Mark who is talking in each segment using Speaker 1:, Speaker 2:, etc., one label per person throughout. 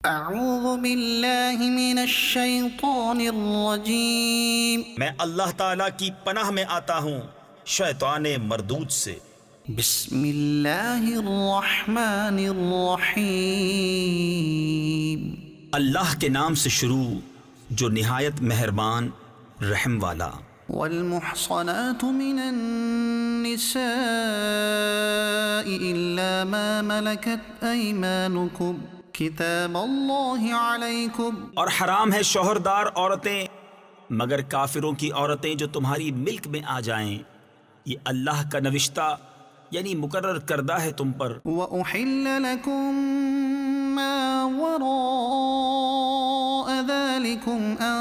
Speaker 1: اعوذ باللہ من الشیطان الرجیم
Speaker 2: میں اللہ تعالیٰ کی پناہ میں آتا ہوں شیطان مردود سے۔
Speaker 1: بسم اللہ الرحمن الرحیم
Speaker 2: اللہ کے نام سے شروع جو نہایت مہربان رحم والا۔
Speaker 1: والمحصنات من النساء إلا ما ملكت أيمانكم کتاب اللہ علیکم،
Speaker 2: اور حرام ہے شوہردار عورتیں مگر کافروں کی عورتیں جو تمہاری ملک میں آ جائیں، یہ اللہ کا نوشتہ یعنی مقرر کردہ ہے تم پر۔
Speaker 1: وَأُحِلَّ لَكُم مَّا وَرَاءَ ذَلِكُمْ أَن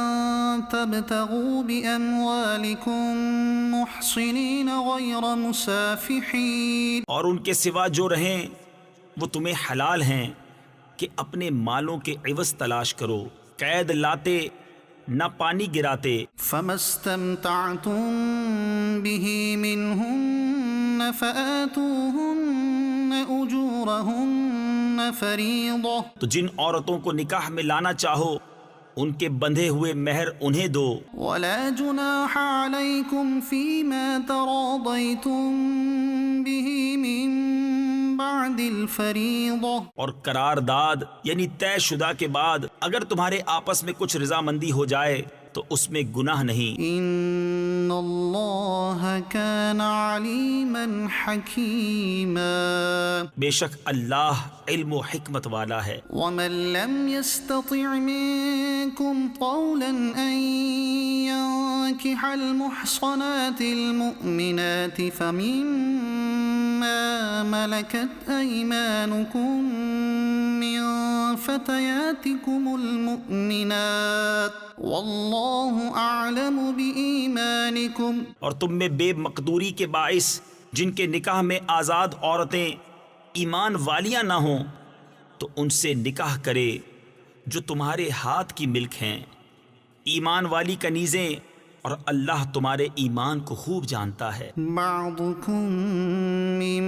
Speaker 1: تَبْتَغُوا بِأَمْوَالِكُم مُحْصِنِينَ غَيْرَ مُسَافِحِينَ،
Speaker 2: اور ان کے سوا جو رہیں وہ تمہیں حلال ہیں کہ اپنے مالوں کے عوض تلاش کرو، قید لاتے نہ پانی گراتے۔
Speaker 1: فَمَا اسْتَمْتَعْتُم بِهِ مِنْهُنَّ فَآتُوهُنَّ أُجُورَهُنَّ فَرِيضَةً،
Speaker 2: تو جن عورتوں کو نکاح میں لانا چاہو ان کے بندھے ہوئے مہر انہیں دو۔
Speaker 1: وَلَا جُنَاحَ عَلَيْكُمْ فِيمَا تَرَاضَيْتُم بِهِ مِن بعد الفریضہ،
Speaker 2: اور قرارداد یعنی طے شدہ کے بعد اگر تمہارے آپس میں کچھ رضامندی ہو جائے تو اس میں گناہ نہیں۔
Speaker 1: ان اللہ کان علیما حکیما،
Speaker 2: بے شک اللہ علم و حکمت والا ہے۔
Speaker 1: ومن لم يستطع منکم قولا ان ينكح المحصنات المؤمنات فمما ملكت أيمانكم من فتياتكم المؤمنات والله أعلم بإيمانكم،
Speaker 2: اور تم میں بے مقدوری کے باعث جن کے نکاح میں آزاد عورتیں ایمان والیاں نہ ہوں تو ان سے نکاح کرے جو تمہارے ہاتھ کی ملک ہیں، ایمان والی کنیزیں، اور اللہ تمہارے ایمان کو خوب جانتا ہے۔
Speaker 1: بعضكم من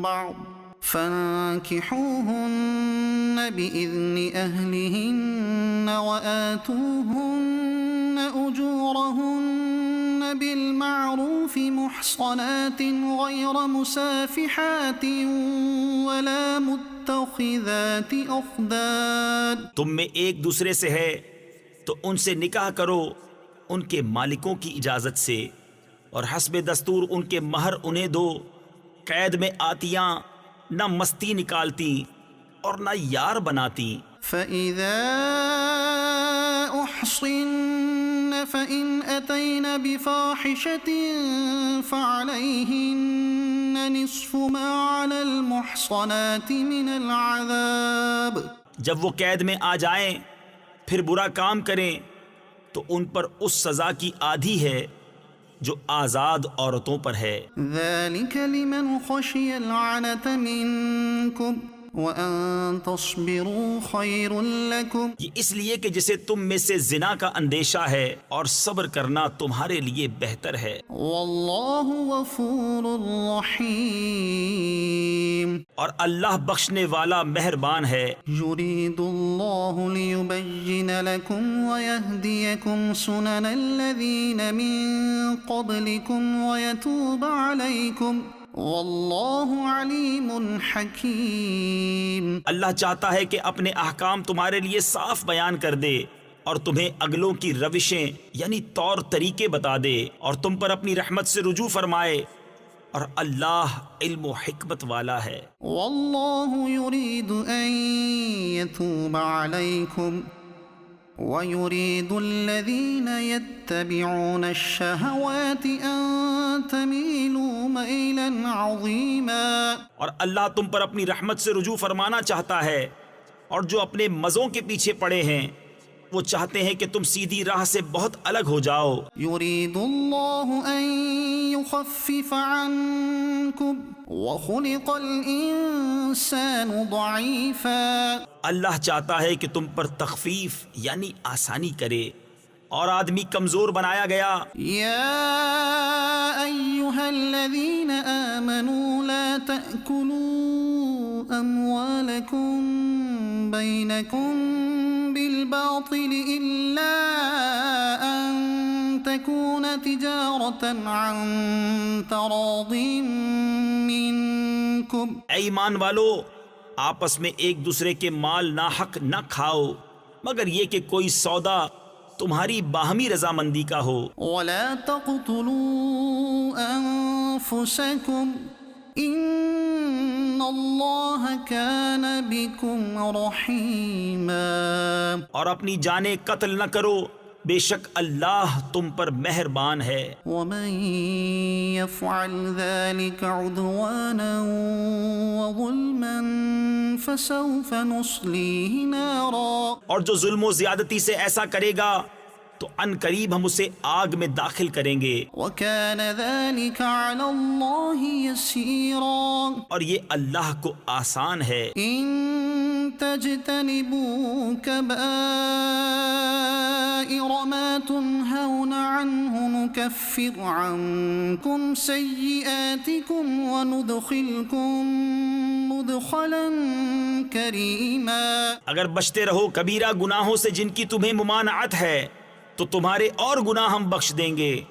Speaker 1: بعض فانكحوهن بإذن أهلهن وآتوهن أجورهن بالمعروف محصنات غير مسافحات ولا متخذات أخدان،
Speaker 2: تم میں ایک دوسرے سے ہے تو ان سے نکاح کرو ان کے مالکوں کی اجازت سے، اور حسب دستور ان کے مہر انہیں دو، قید میں آتیاں نہ مستی نکالتی اور نہ یار بناتی۔
Speaker 1: فَإِذَا أُحْصِنَّ فَإِنْ أَتَيْنَ بِفَاحِشَةٍ فَعَلَيْهِنَّ نِصْفُ مَا عَلَى الْمُحْصَنَاتِ مِنَ الْعَذَابِ،
Speaker 2: جب وہ قید میں آ جائیں پھر برا کام کریں تو ان پر اس سزا کی آدھی ہے جو آزاد عورتوں پر ہے۔
Speaker 1: ذَلِكَ لِمَنْ خَشِيَ الْعَنَتَ مِنْكُمْ وَأَن تَصْبِرُوا خَيْرٌ لَكُمْ،
Speaker 2: یہ اس لیے کہ جسے تم میں سے زنا کا اندیشہ ہے اور صبر کرنا تمہارے لیے بہتر ہے۔
Speaker 1: وَاللَّهُ غَفُورٌ رَحِيمٌ،
Speaker 2: اور اللہ بخشنے والا مہربان ہے۔
Speaker 1: يُرِيدُ اللَّهُ لِيُبَيِّنَ لَكُمْ وَيَهْدِيَكُمْ سُنَنَ الَّذِينَ مِن قَبْلِكُمْ وَيَتُوبَ عَلَيْكُمْ وَاللَّهُ عَلِيمٌ حَكِيمٌ،
Speaker 2: اللہ چاہتا ہے کہ اپنے احکام تمہارے لیے صاف بیان کر دے اور تمہیں اگلوں کی روشیں یعنی طور طریقے بتا دے اور تم پر اپنی رحمت سے رجوع فرمائے، اور اللہ علم و حکمت والا ہے۔
Speaker 1: وَاللَّهُ يُرِيدُ أَن يَتُوبَ عَلَيْكُمْ وَيُرِيدُ الَّذِينَ يَتَّبِعُونَ الشَّهَوَاتِ أَن تَمِيلُوا مَيْلًا عَظِيمًا،
Speaker 2: اور اللہ تم پر اپنی رحمت سے رجوع فرمانا چاہتا ہے، اور جو اپنے مزوں کے پیچھے پڑے ہیں وہ چاہتے ہیں کہ تم سیدھی راہ سے بہت الگ ہو جاؤ۔
Speaker 1: يُرِيدُ اللَّهُ أَن يُخَفِّفَ عَنكُمْ وَخُلِقَ الْإِنسَانُ ضَعِيفًا،
Speaker 2: اللہ چاہتا ہے کہ تم پر تخفیف یعنی آسانی کرے، اور آدمی کمزور بنایا گیا۔
Speaker 1: يَا أَيُّهَا الَّذِينَ آمَنُوا لَا تَأْكُلُوا أَمْوَالَكُمْ بينكم بالباطل إلا أن تكون تجارة عن تراض منكم.
Speaker 2: اے ایمان والو، آپس میں ایک دوسرے کے مال ناحق نہ کھاؤ مگر یہ کہ کوئی سودا تمہاری باہمی رضامندی کا ہو.
Speaker 1: ولا تقتلوا أنفسكم إن الله كان بكم رحيما.
Speaker 2: اور اپنی جانیں قتل نہ کرو، بے شک اللہ تم پر مہربان ہے.
Speaker 1: ومن يفعل ذلك عدوانا وظلما فسوف نصليه نارا.
Speaker 2: اور جو ظلم و زیادتی سے ایسا کرے گا تو ان قریب ہم اسے آگ میں داخل کریں گے.
Speaker 1: وكان ذلك على الله يسيرا.
Speaker 2: اور یہ اللہ کو آسان ہے.
Speaker 1: إن تجتنبوا كبائر ما تنهون عنه نكفر عنكم سيئاتكم وندخلكم مدخلا كريما.
Speaker 2: اگر بچتے رہو کبیرہ گناہوں سے جن کی تمہیں ممانعت ہے تو تمہارے اور گناہ ہم بخش دیں گے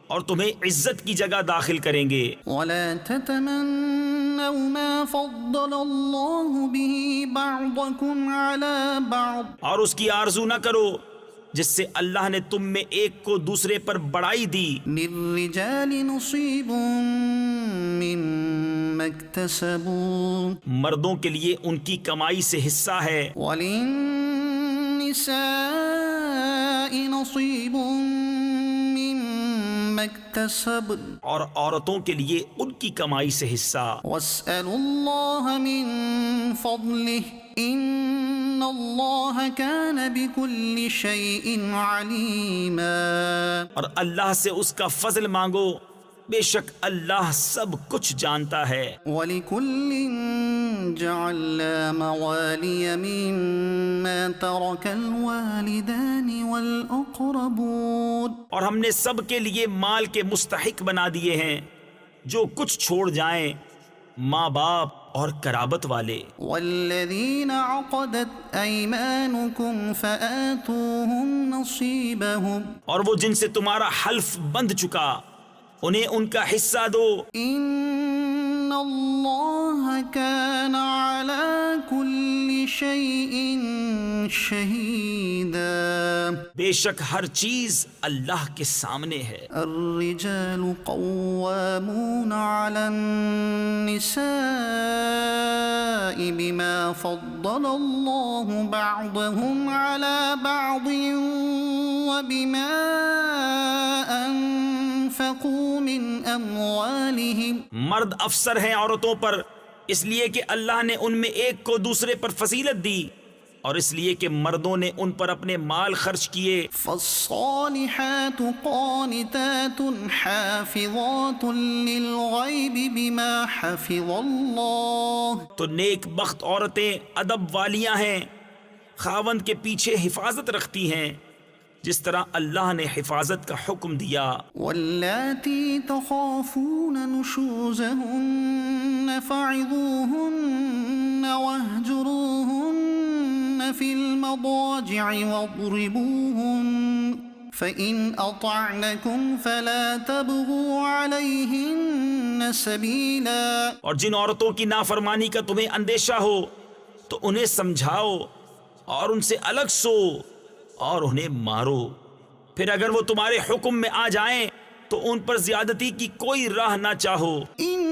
Speaker 2: اور تمہیں عزت کی جگہ داخل کریں گے.
Speaker 1: ولا تتمنوا ما فضل الله به بعضكم على بعض.
Speaker 2: اور اس کی آرزو نہ کرو جس سے اللہ نے تم میں ایک کو دوسرے پر بڑائی دی.
Speaker 1: للرجال نصيب مما اكتسبوا.
Speaker 2: مردوں کے لیے ان کی کمائی سے حصہ ہے.
Speaker 1: وللنساء نصيب مما اكتسبن.
Speaker 2: اور عورتوں کے لیے ان کی کمائی سے حصہ.
Speaker 1: واسألوا الله من فضله إن الله كان بكل شيء عليما.
Speaker 2: اور اللہ سے اس کا فضل مانگو، بے شک اللہ سب کچھ جانتا ہے.
Speaker 1: وَلِكُلٍّ جَعَلْنَا مَوَالِيَ مِمَّا تَرَكَ الْوَالِدَانِ وَالْأَقْرَبُونَ.
Speaker 2: اور ہم نے سب کے لیے مال کے مستحق بنا دیے ہیں جو کچھ چھوڑ جائیں ماں باپ اور قرابت والے.
Speaker 1: وَالَّذِينَ عَقَدَتْ أَيْمَانُكُمْ فَآتُوهُمْ نَصِيبَهُمْ.
Speaker 2: اور وہ جن سے تمہارا حلف بند چکا انہیں ان کا حصہ دو.
Speaker 1: إِنَّ اللَّهَ كَانَ عَلَى كُلِّ شَيْءٍ شَهِيدًا.
Speaker 2: بے شک ہر چیز اللہ کے سامنے ہے.
Speaker 1: الرجال قوامون على النساء بما فضل الله بعضهم على بعض وبما أنفقوا من أموالهم.
Speaker 2: مرد افسر ہیں عورتوں پر اس لیے کہ اللہ نے ان میں ایک کو دوسرے پر فضیلت دی اور اس لیے کہ مردوں نے ان پر اپنے مال خرچ کیے.
Speaker 1: فالصالحات قانتات حافظات للغیب بما حفظ اللہ.
Speaker 2: تو نیک بخت عورتیں ادب والیاں ہیں، خاوند کے پیچھے حفاظت رکھتی ہیں جس طرح اللہ نے حفاظت کا حکم دیا.
Speaker 1: واللاتی تخافون نشوزهن فعظوهن واهجروهن في المضاجع واضربوهن فإن أطعنكم فلا تبغوا عليهن سبيلا.
Speaker 2: اور جن عورتوں کی نافرمانی کا تمہیں اندیشہ ہو تو انہیں سمجھاؤ اور ان سے الگ سو اور انہیں مارو. پھر اگر وہ تمہارے حکم میں آ جائیں تو ان پر زیادتی کی کوئی راہ نہ چاہو.
Speaker 1: ان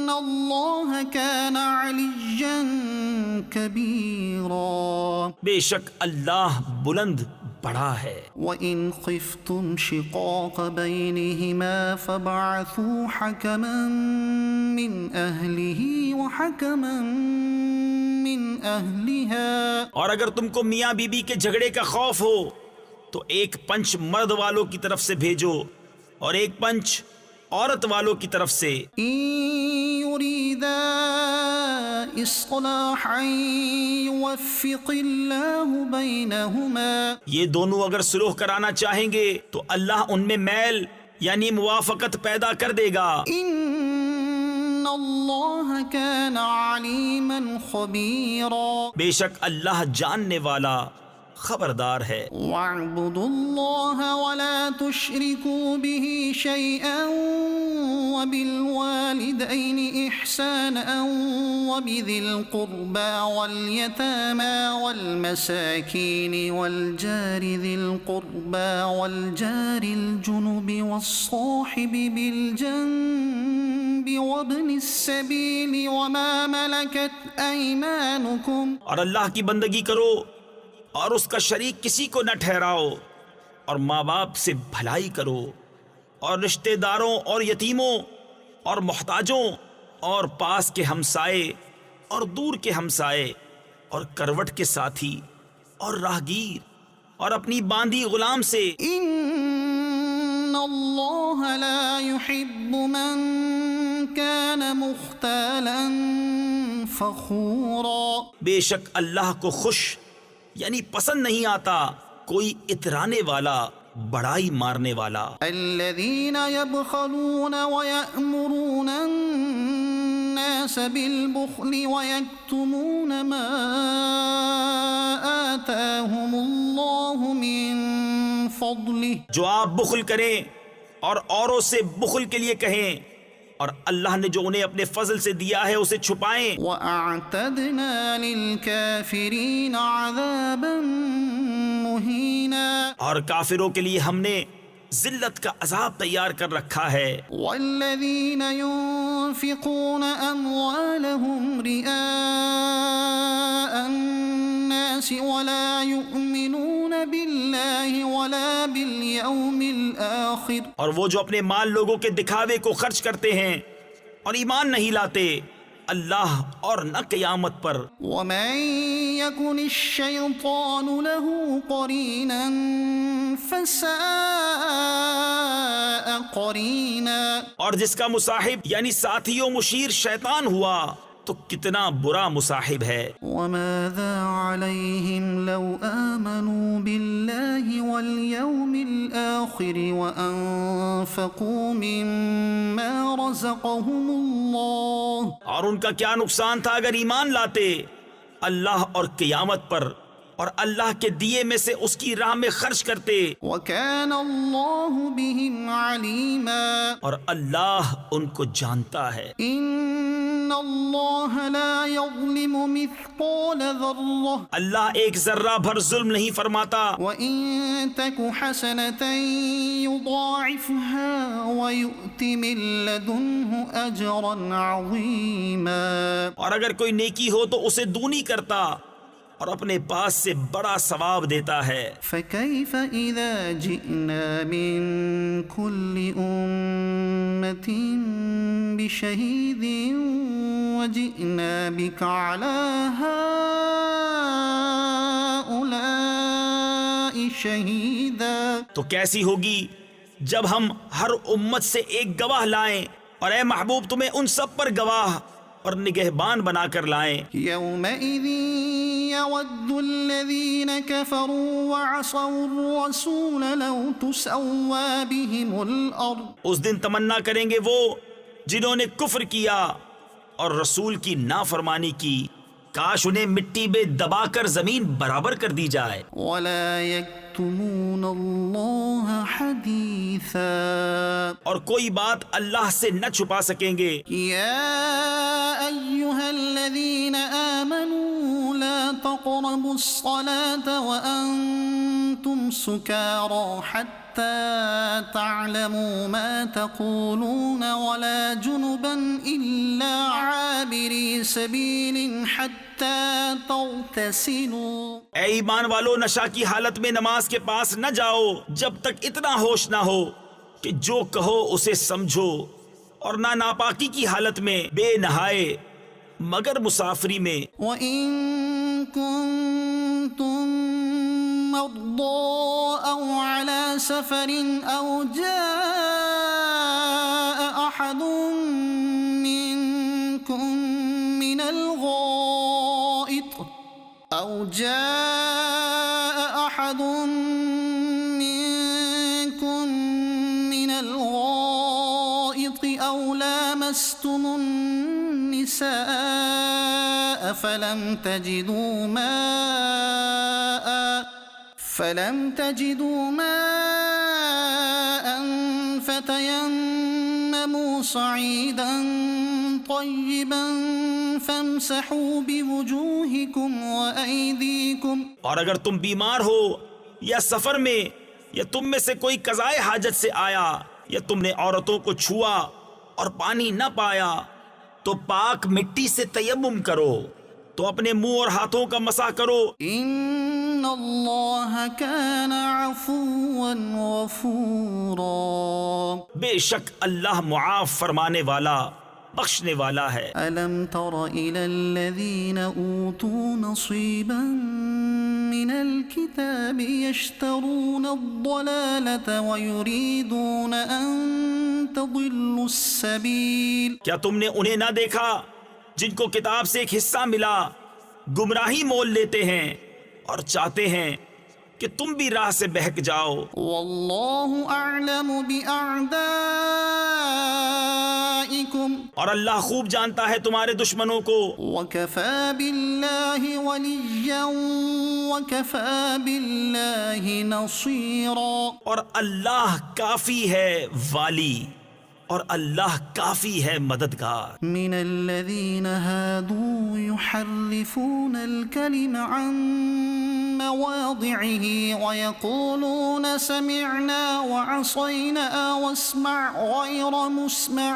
Speaker 1: اللہ کان علیا کبیرا.
Speaker 2: بے شک اللہ بلند بڑا ہے.
Speaker 1: وَإِنْ خِفْتُمْ شِقَاقَ بَيْنِهِمَا فَابْعَثُوا حَكَمًا مِّنْ أَهْلِهِ وَحَكَمًا مِّنْ أَهْلِهَا.
Speaker 2: اور اگر تم کو میاں بی بی کے جھگڑے کا خوف ہو تو ایک پنچ مرد والوں کی طرف سے بھیجو اور ایک پنچ عورت والوں کی طرف سے.
Speaker 1: إِن يُرِيدَا إِصْلَاحًا يُوَفِّقِ اللَّهُ بَيْنَهُمَا.
Speaker 2: یہ دونوں اگر صلح کرانا چاہیں گے تو اللہ ان میں میل یعنی موافقت پیدا کر دے گا.
Speaker 1: إِنَّ اللہ کان علیما خبیرا.
Speaker 2: بے شک اللہ جاننے والا خبردار ہے.
Speaker 1: واعبدوا اللہ ولا تشرکوا به شیئا وبالوالدین احسانا وبذی القربى والیتامى والمساکین والجار ذی القربى والجار الجنب والصاحب بالجنب وابن السبیل وما ملکت ایمانکم.
Speaker 2: اور اللہ کی بندگی کرو اور اس کا شریک کسی کو نہ ٹھہراؤ، اور ماں باپ سے بھلائی کرو، اور رشتہ داروں اور یتیموں اور محتاجوں اور پاس کے ہمسائے اور دور کے ہمسائے اور کروٹ کے ساتھی اور راہگیر اور اپنی باندھی غلام سے.
Speaker 1: ان اللہ لا يحب من كان مختالا فخورا.
Speaker 2: بے شک اللہ کو خوش یعنی پسند نہیں آتا کوئی اترانے والا، بڑائی مارنے والا.
Speaker 1: الذين يبخلون ويأمرون الناس بالبخل ويكتمون ما آتاهم الله من فضله.
Speaker 2: جو آپ بخل کریں اور اوروں سے بخل کے لیے کہیں، اور اللہ نے جو انہیں اپنے فضل سے دیا ہے اسے چھپائیں.
Speaker 1: وَأَعْتَدْنَا لِلْكَافِرِينَ عَذَابًا مُهِينًا.
Speaker 2: اور کافروں کے لیے ہم نے ذلت کا عذاب تیار کر رکھا ہے.
Speaker 1: وَالَّذِينَ يُنفِقُونَ أَمْوَالَهُمْ رِئَاءَ النَّاسِ وَلَا يُؤْمِنُونَ بِاللَّهِ وَلَا بِالْيَوْمِ الْآخِرِ.
Speaker 2: اور وہ جو اپنے مال لوگوں کے دکھاوے کو خرچ کرتے ہیں اور ایمان نہیں لاتے اللہ اور نہ قیامت پر.
Speaker 1: وَمَن يَكُنِ الشَّيْطَانُ لَهُ قَرِينًا فَسَاءَ قَرِينًا.
Speaker 2: اور جس کا مصاحب یعنی ساتھی و مشیر شیطان ہوا تو کتنا برا مصاحب ہے.
Speaker 1: وَمَاذَا عَلَيْهِمْ لَوْ آمَنُوا بِاللَّهِ وَالْيَوْمِ الْآخِرِ وَأَنفَقُوا مِمَّا رَزَقَهُمُ اللَّهُ.
Speaker 2: اور ان کا کیا نقصان تھا اگر ایمان لاتے اللہ اور قیامت پر اور اللہ کے دیے میں سے اس کی راہ میں خرچ کرتے.
Speaker 1: وَكَانَ اللَّهُ بِهِمْ عَلِيمًا.
Speaker 2: اور اللہ ان کو جانتا ہے.
Speaker 1: إِنَّ اللَّهَ لَا يَظْلِمُ مِثْقَالَ ذَرَّةٍ.
Speaker 2: اللہ ایک ذرہ بھر ظلم نہیں فرماتا.
Speaker 1: وَإِن تَكُ حَسَنَةً يُضَاعِفْهَا وَيُؤْتِ مِن لَّدُنْهُ أَجْرًا عَظِيمًا.
Speaker 2: اور اگر کوئی نیکی ہو تو اسے دونی کرتا اور اپنے پاس سے بڑا ثواب دیتا ہے.
Speaker 1: فَكَيْفَ إِذَا جِئْنَا مِن كُلِّ أُمَّةٍ بِشَهِيدٍ وَجِئْنَا بِكَ عَلَى هَؤُلَاءِ شَهِيدًا.
Speaker 2: تو کیسی ہوگی جب ہم ہر امت سے ایک گواہ لائیں اور اے محبوب تمہیں ان سب پر گواہ اور نگہبان بنا کر لائیں.
Speaker 1: يَوْمَئِذٍ يَوَدُّ الَّذِينَ كَفَرُوا وَعَصَوُا الرَّسُولَ لَوْ تُسَوَّىٰ بِهِمُ الْأَرْضُ.
Speaker 2: اس دن تمنا کریں گے وہ جنہوں نے کفر کیا اور رسول کی نافرمانی کی، کاش انہیں مٹی میں دبا کر زمین برابر کر دی جائے.
Speaker 1: وَلَا يَكْتُمُونَ اللَّهَ حَدِيثًا.
Speaker 2: اور کوئی بات اللہ سے نہ چھپا سکیں گے.
Speaker 1: يَا أَيُّهَا الَّذِينَ آمَنُوا لَا تَقْرَبُوا الصَّلَاةَ وَأَنتُمْ سُكَارَىٰ حَتَّىٰ تَعْلَمُوا مَا تَقُولُونَ وَلَا جُنُبًا إِلَّا عَابِرِي سَبِيلٍ حَتَّىٰ تَغْتَسِلُوا.
Speaker 2: اے ایمان والو، نشہ کی حالت میں نماز کے پاس نہ جاؤ جب تک اتنا ہوش نہ ہو کہ جو کہو اسے سمجھو، اور نہ ناپاکی کی حالت میں بے نہائے مگر مسافری میں.
Speaker 1: وَإِن كُنتُم مَّرْضَىٰ أَوْ عَلَىٰ سَفَرٍ أَوْ جَاءَ أَحَدٌ مِّنكُم مِّنَ الْغَائِطِ أَوْ لَامَسْتُمُ النساء فلم تجدوا ماء فتيمموا صعيدا طيبا فامسحوا بوجوهكم وأيديكم.
Speaker 2: اور اگر تم بیمار ہو یا سفر میں یا تم میں سے کوئی قضائے حاجت سے آیا یا تم نے عورتوں کو چھوا اور پانی نہ پایا تو پاک مٹی سے تیمم کرو تو اپنے منہ اور ہاتھوں کا مسح کرو.
Speaker 1: ان اللہ کان عفوا غفورا.
Speaker 2: بے شک اللہ معاف فرمانے والا بخشنے والا ہے.
Speaker 1: الم تر الی الذین اوتوا نصیبا من الكتاب يشترون الضلالة ويريدون ان تضلوا السبیل.
Speaker 2: کیا تم نے انہیں نہ دیکھا جن کو کتاب سے ایک حصہ ملا گمراہی مول لیتے ہیں اور چاہتے ہیں کہ تم بھی راہ سے بہک جاؤ.
Speaker 1: واللہ اعلم باعدائکم.
Speaker 2: اور اللہ خوب جانتا ہے تمہارے دشمنوں کو.
Speaker 1: وکفی باللہ ولیا وکفی باللہ نصیرا.
Speaker 2: اور اللہ کافی ہے والی اور اللہ کافی ہے مددگار.
Speaker 1: من الذین هادوا يحرفون الكلم عن مواضعه ويقولون سمعنا وعصينا واسمع غير مسمع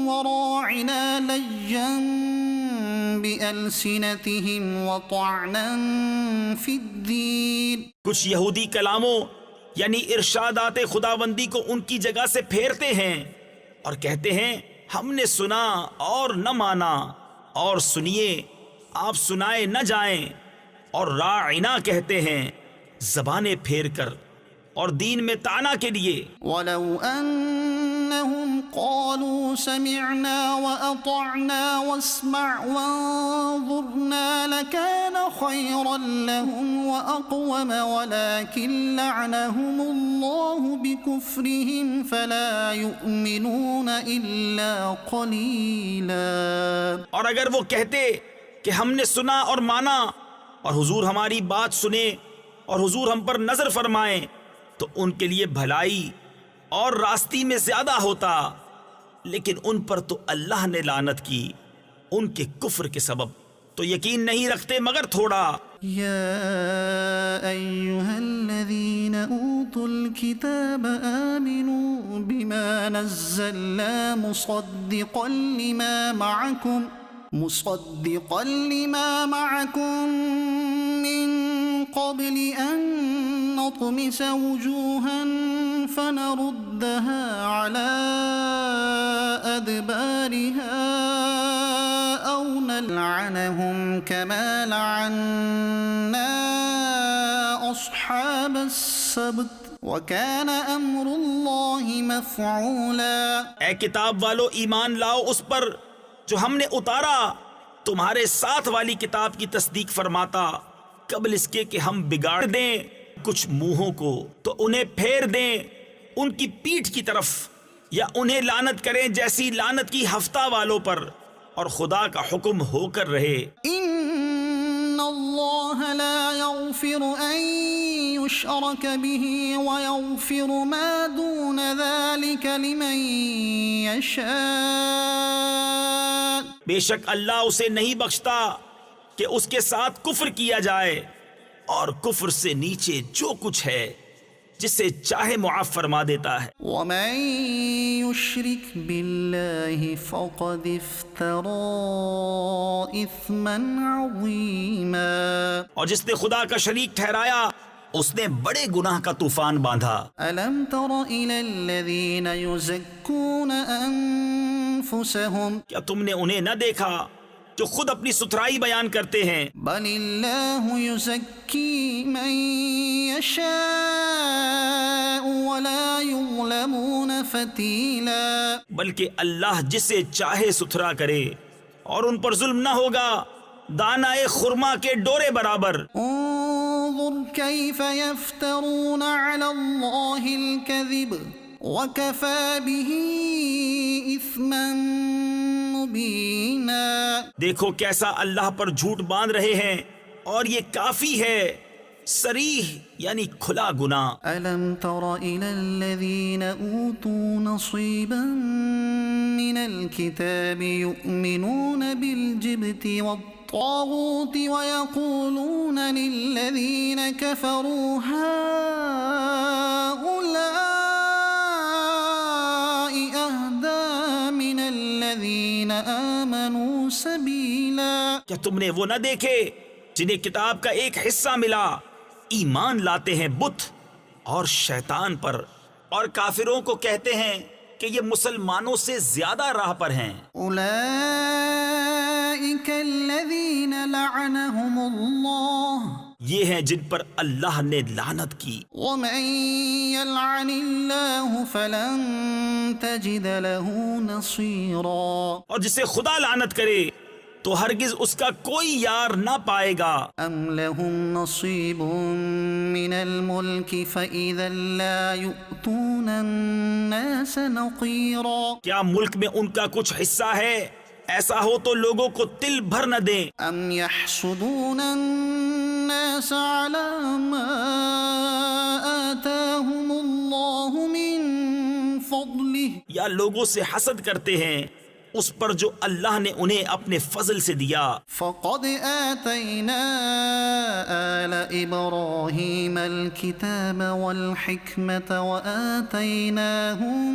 Speaker 1: وراعنا ليا بألسنتهم وطعنا في الدين.
Speaker 2: کچھ یہودی کلاموں یعنی ارشادات خداوندی کو ان کی جگہ سے پھیرتے ہیں اور کہتے ہیں ہم نے سنا اور نہ مانا اور سنیے آپ سنائے نہ جائیں. اور راعنا کہتے ہیں زبانیں پھیر کر اور دین میں طعنہ کے لیے.
Speaker 1: ولو انہم قالوا سمعنا واطعنا واسمع وانظرنا لكان خيرا لهم واقوم ولكن لعنهم الله بكفرهم فلا يؤمنون الا قليلا.
Speaker 2: اور اگر وہ کہتے کہ ہم نے سنا اور مانا اور حضور ہماری بات سنے اور حضور ہم پر نظر فرمائیں تو ان کے لیے بھلائی اور راستی میں زیادہ ہوتا، لیکن ان پر تو اللہ نے لعنت کی ان کے کفر کے سبب، تو یقین نہیں رکھتے مگر تھوڑا.
Speaker 1: یا ایہا الذین اوتوا الکتاب آمنوا بما نزلنا مصدقا لما معكم من قبل أن نطمس وجوها فنردها على أدبارها أو نلعنهم كما لعنا أصحاب السبت وَكَانَ أَمْرُ اللَّهِ مَفْعُولًا.
Speaker 2: اے کتاب والو ایمان لاؤ اس پر جو ہم نے اتارا تمہارے ساتھ والی کتاب کی تصدیق فرماتا قبل اس کے کہ ہم بگاڑ دیں کچھ منہوں کو تو انہیں پھیر دیں ان کی پیٹھ کی طرف یا انہیں لعنت کریں جیسی لعنت کی ہفتہ والوں پر اور خدا کا حکم ہو کر رہے.
Speaker 1: ان اللہ لا یغفر ان یشرک به ویغفر ما دون ذلك لمن یشاء.
Speaker 2: بے شک اللہ اسے نہیں بخشتا کہ اس کے ساتھ کفر کیا جائے اور کفر سے نیچے جو کچھ ہے جسے چاہے معاف فرما دیتا ہے.
Speaker 1: وَمَن يُشْرِكْ بِاللَّهِ فَقَدِ افْتَرَى إِثْمًا عَظِيمًا.
Speaker 2: اور جس نے خدا کا شریک ٹھہرایا اس نے بڑے گناہ کا طوفان باندھا.
Speaker 1: أَلَمْ تَرَ إِلَى الَّذِينَ يُزَكُّونَ أَنفُسَهُمْ.
Speaker 2: کیا تم نے انہیں نہ دیکھا جو خود اپنی ستھرائی بیان کرتے ہیں؟
Speaker 1: بل اللہ یزکی من یشاء ولا یظلمون فتیلا.
Speaker 2: بلکہ اللہ جسے چاہے ستھرا کرے اور ان پر ظلم نہ ہوگا دانہ خرما کے ڈورے برابر.
Speaker 1: انظر کیف یفترون علی اللہ الکذب وکفی به اثما مبينا.
Speaker 2: دیکھو کیسا اللہ پر جھوٹ باندھ رہے ہیں، اور یہ کافی ہے صریح یعنی کھلا گناہ.
Speaker 1: ألم تر إلى الذين أوتوا نصيبا من الكتاب يؤمنون بالجبت والطاغوت ويقولون للذين كفروا هؤلاء أهدى من الذين آمنوا سبيلا.
Speaker 2: کیا تم نے وہ نہ دیکھے جنہیں کتاب کا ایک حصہ ملا، ایمان لاتے ہیں بت اور شیطان پر، اور کافروں کو کہتے ہیں کہ یہ مسلمانوں سے زیادہ راہ پر ہیں.
Speaker 1: أولئك الذين لعنهم الله
Speaker 2: یہ ہیں جن پر اللہ نے لعنت کی.
Speaker 1: ومن يلعن الله فلن تجد له نصيرا.
Speaker 2: اور جسے خدا لعنت کرے تو ہرگز اس کا کوئی یار نہ پائے گا.
Speaker 1: أم لهم نصيب من الملك فإذا لا يؤتون الناس نقيرا.
Speaker 2: کیا ملک میں ان کا کچھ حصہ ہے؟ ایسا ہو تو لوگوں کو تل بھر نہ دیں.
Speaker 1: أم يحسدون الناس على ما آتاهم الله من فضله.
Speaker 2: یا لوگوں سے حسد کرتے ہیں اس پر جو اللہ نے انہیں اپنے فضل سے دیا.
Speaker 1: فقد آتينا آل إبراهيم الكتاب والحكمة وآتيناهم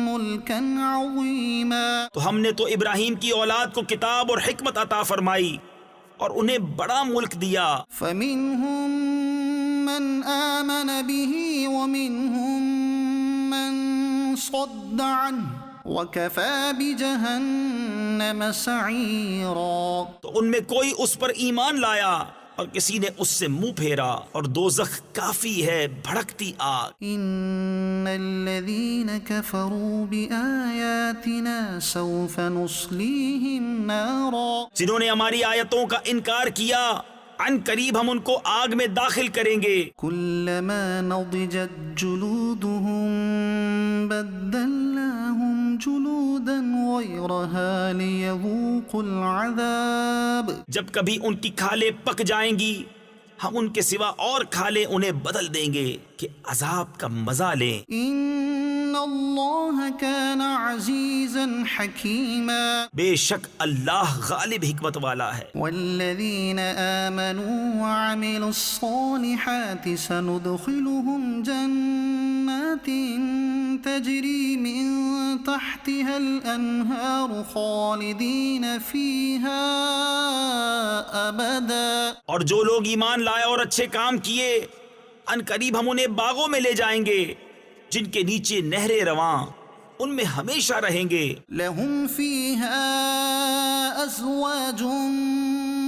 Speaker 1: ملكا عظيما.
Speaker 2: تو ہم نے تو ابراہیم کی اولاد کو کتاب اور حکمت عطا فرمائی اور انہیں بڑا ملک دیا.
Speaker 1: فمنهم من آمن به ومنهم من صد عنه وَكَفَى بِجَهَنَّمَ سَعِيرًا.
Speaker 2: تو ان میں کوئی اس پر ایمان لایا اور کسی نے اس سے منہ پھیرا، اور دوزخ کافی ہے بھڑکتی آگ.
Speaker 1: إِنَّ الَّذِينَ كَفَرُوا بِآيَاتِنَا سَوْفَ نُصْلِيهِمْ نَارًا.
Speaker 2: جنہوں نے ہماری آیتوں کا انکار کیا عن قریب ہم ان کو آگ میں داخل کریں گے.
Speaker 1: كُلَّمَا نَضِجَتْ جُلُودُهُمْ بَدَّلْنَاهُمْ جُلُودًا غَيْرَهَا لِيَذُوقُوا الْعَذَابَ.
Speaker 2: جب کبھی ان کی کھالیں پک جائیں گی ہم ان کے سوا اور کھالیں انہیں بدل دیں گے کہ عذاب کا مزہ لیں.
Speaker 1: إِنَّ اللَّهَ كَانَ عَزِيزًا حَكِيمًا.
Speaker 2: بے شک اللہ غالب حکمت والا ہے.
Speaker 1: والذين آمنوا وعملوا الصالحات سندخلهم جنات تجري من تحتها الأنهار خالدين فيها أبدا.
Speaker 2: اور جو لوگ ایمان لائے اور اچھے کام کیے ان قریب ہم انہیں باغوں میں لے جائیں گے جن کے نیچے نہریں رواں، ان میں ہمیشہ رہیں گے.
Speaker 1: لهم فيها أزواج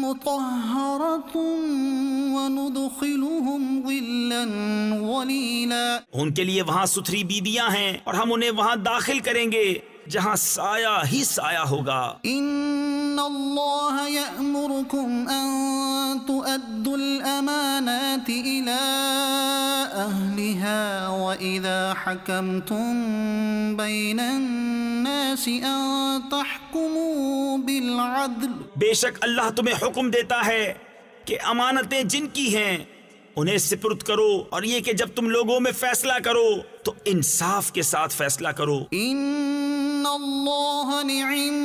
Speaker 1: مطهرة وندخلهم ظلا ظليلا.
Speaker 2: ان کے لیے وہاں ستھری بیویاں ہیں اور ہم انہیں وہاں داخل کریں گے جہاں سایہ ہی سایہ ہوگا.
Speaker 1: إن الله يأمركم أن تؤدوا الأمانات إلى أهلها وإذا حكمتم بين الناس أن تحكموا بالعدل.
Speaker 2: بے شک اللہ تمہیں حکم دیتا ہے کہ امانتیں جن کی ہیں انہیں سپرد کرو، اور یہ کہ جب تم لوگوں میں فیصلہ کرو تو انصاف کے ساتھ فیصلہ کرو.
Speaker 1: إن الله نعم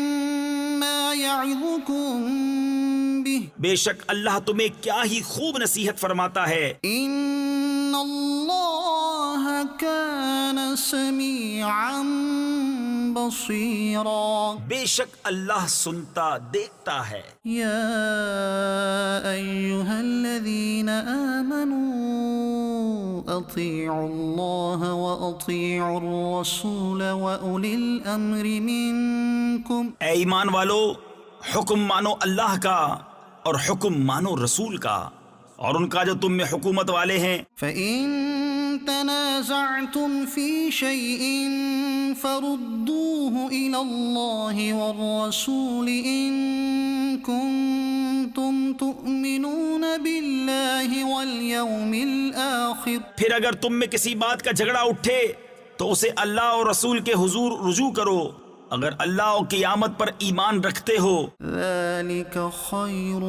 Speaker 1: ما يعظكم به.
Speaker 2: بے شک اللہ تمہیں کیا ہی خوب نصیحت فرماتا ہے.
Speaker 1: إن الله كان سميعا بصيرا.
Speaker 2: بے شک اللہ سنتا دیکھتا ہے.
Speaker 1: يا أيها الذين آمنوا أطيعوا الله وأطيعوا الرسول وأولي الأمر منكم.
Speaker 2: اے ایمان والو، حکم مانو اللہ کا اور حکم مانو رسول کا اور ان کا جو تم میں حکومت والے ہیں.
Speaker 1: فإن تنازعتم في شيء فردوه إلى الله والرسول إن كنتم تؤمنون بالله واليوم الآخر.
Speaker 2: پھر اگر تم میں کسی بات کا جھگڑا اٹھے تو اسے اللہ اور رسول کے حضور رجوع کرو اگر اللہ اور قیامت پر ایمان رکھتے ہو
Speaker 1: ذلك خير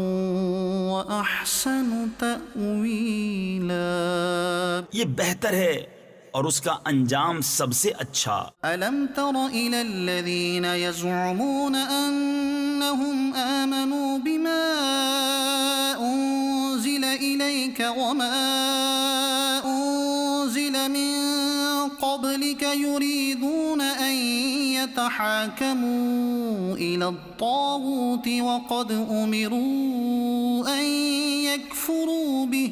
Speaker 1: وأحسن تأويلا
Speaker 2: یہ بہتر ہے اور اس کا انجام سب سے اچھا۔
Speaker 1: ألم تر إلى الذين يزعمون أنهم آمنوا بما أنزل إليك وما أنزل من قبلك يريدون أن يتحاكموا إلى الطاغوت وقد أمروا أن يكفروا به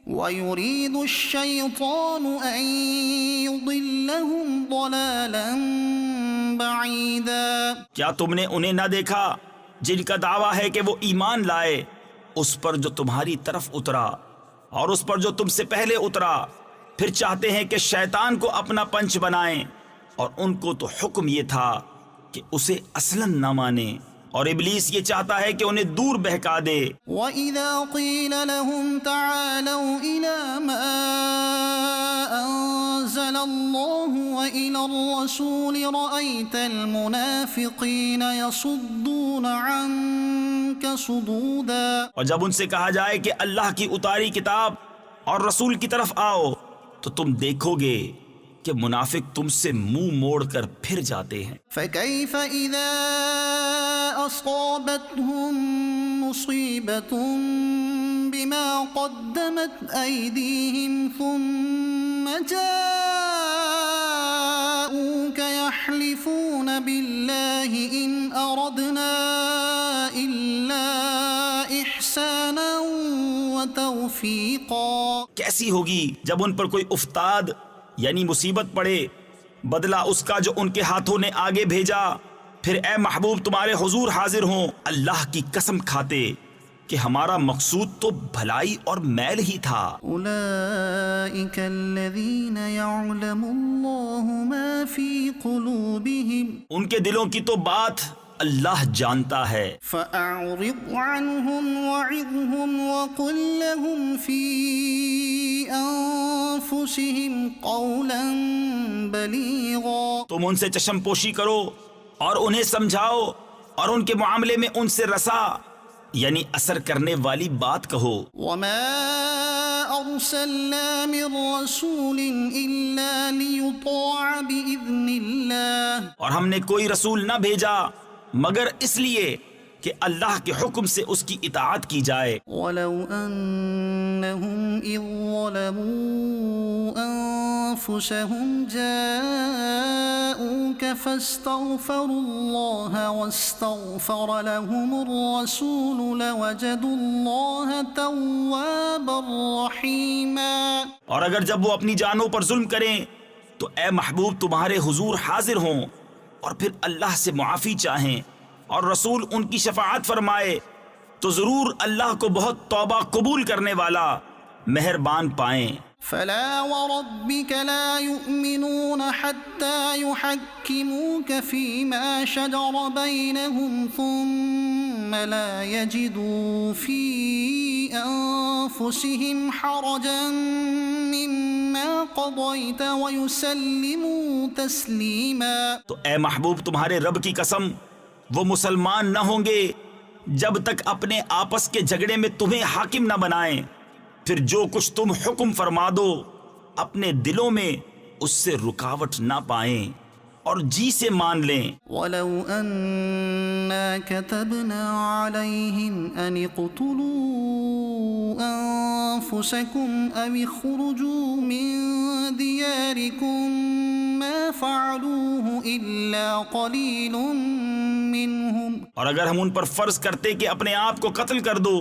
Speaker 1: وَيُرِيدُ الشَّيْطَانُ أَن يُضِلَّهُمْ ضَلَالًا بَعِيدًا
Speaker 2: کیا تم نے انہیں نہ دیکھا جن کا دعویٰ ہے کہ وہ ایمان لائے اس پر جو تمہاری طرف اترا اور اس پر جو تم سے پہلے اترا، پھر چاہتے ہیں کہ شیطان کو اپنا پنچ بنائیں، اور ان کو تو حکم یہ تھا کہ اسے اصلاً نہ مانیں، اور ابلیس یہ چاہتا ہے کہ انہیں دور بہکا دے۔
Speaker 1: وَإِذَا قِيلَ لَهُمْ تَعَالَوْا إِلَى مَا أَنزَلَ اللَّهُ وَإِلَى الرَّسُولِ رَأَيْتَ الْمُنَافِقِينَ يَصُدُّونَ عَنكَ صُدُودًا
Speaker 2: اور جب ان سے کہا جائے کہ اللہ کی اتاری کتاب اور رسول کی طرف آؤ تو تم دیکھو گے کہ منافق تم سے منہ موڑ کر پھر جاتے ہیں۔
Speaker 1: فَكَيْفَ إِذَا أَصَابَتْهُم مُّصِيبَةٌ بِمَا قَدَّمَتْ أَيْدِيهِمْ ثُمَّ جَاءُوكَ يَحْلِفُونَ بِاللَّهِ إِنْ أَرَدْنَا إِلَّا إِحْسَانًا وَتَوْفِيقًا
Speaker 2: کیسی ہوگی جب ان پر کوئی افتاد یعنی مصیبت پڑے، بدلہ اس کا جو ان کے ہاتھوں نے آگے بھیجا، پھر اے محبوب تمہارے حضور حاضر ہوں اللہ کی قسم کھاتے کہ ہمارا مقصود تو بھلائی اور میل ہی تھا۔
Speaker 1: أولئك الذين يعلم الله ما في قلوبهم
Speaker 2: ان کے دلوں کی تو بات اللہ جانتا ہے۔
Speaker 1: فأعرض عنهم وعظهم وقل لهم في أنفسهم قولا بليغا
Speaker 2: تم ان سے چشم پوشی کرو اور انہیں سمجھاؤ اور ان کے معاملے میں ان سے رسا یعنی اثر کرنے والی بات کہو۔
Speaker 1: وما أرسلنا من رسول إلا ليطاع بإذن الله
Speaker 2: اور ہم نے کوئی رسول نہ بھیجا مگر اس لیے کہ اللہ کے حکم سے اس کی اطاعت کی جائے۔
Speaker 1: ولو أنهم إذ ظلموا أنفسهم جاءوك فاستغفروا الله واستغفر لهم الرسول لوجدوا الله توابا رحيما
Speaker 2: اور اگر جب وہ اپنی جانوں پر ظلم کریں تو اے محبوب تمہارے حضور حاضر ہوں اور پھر اللہ سے معافی چاہیں اور رسول ان کی شفاعت فرمائے تو ضرور اللہ کو بہت توبہ قبول کرنے والا مہربان پائیں۔
Speaker 1: فلا وربك لا يؤمنون حتى يحكموك فيما شجر بينهم ثم لا يجدوا في أنفسهم حرجا مما قضيت ويسلموا تسليما
Speaker 2: تو اے محبوب تمہارے رب کی قسم وہ مسلمان نہ ہوں گے جب تک اپنے آپس کے جھگڑے میں تمہیں حاکم نہ بنائیں، پھر جو کچھ تم حکم فرما دو اپنے دلوں میں اس سے رکاوٹ نہ پائیں اور جی سے مان لیں۔
Speaker 1: ولو أنا كتبنا عليهم أن اقتلوا أنفسكم أو اخرجوا من دياركم ما فعلوه إلا قليل منهم
Speaker 2: اور اگر ہم ان پر فرض کرتے کہ اپنے آپ کو قتل کر دو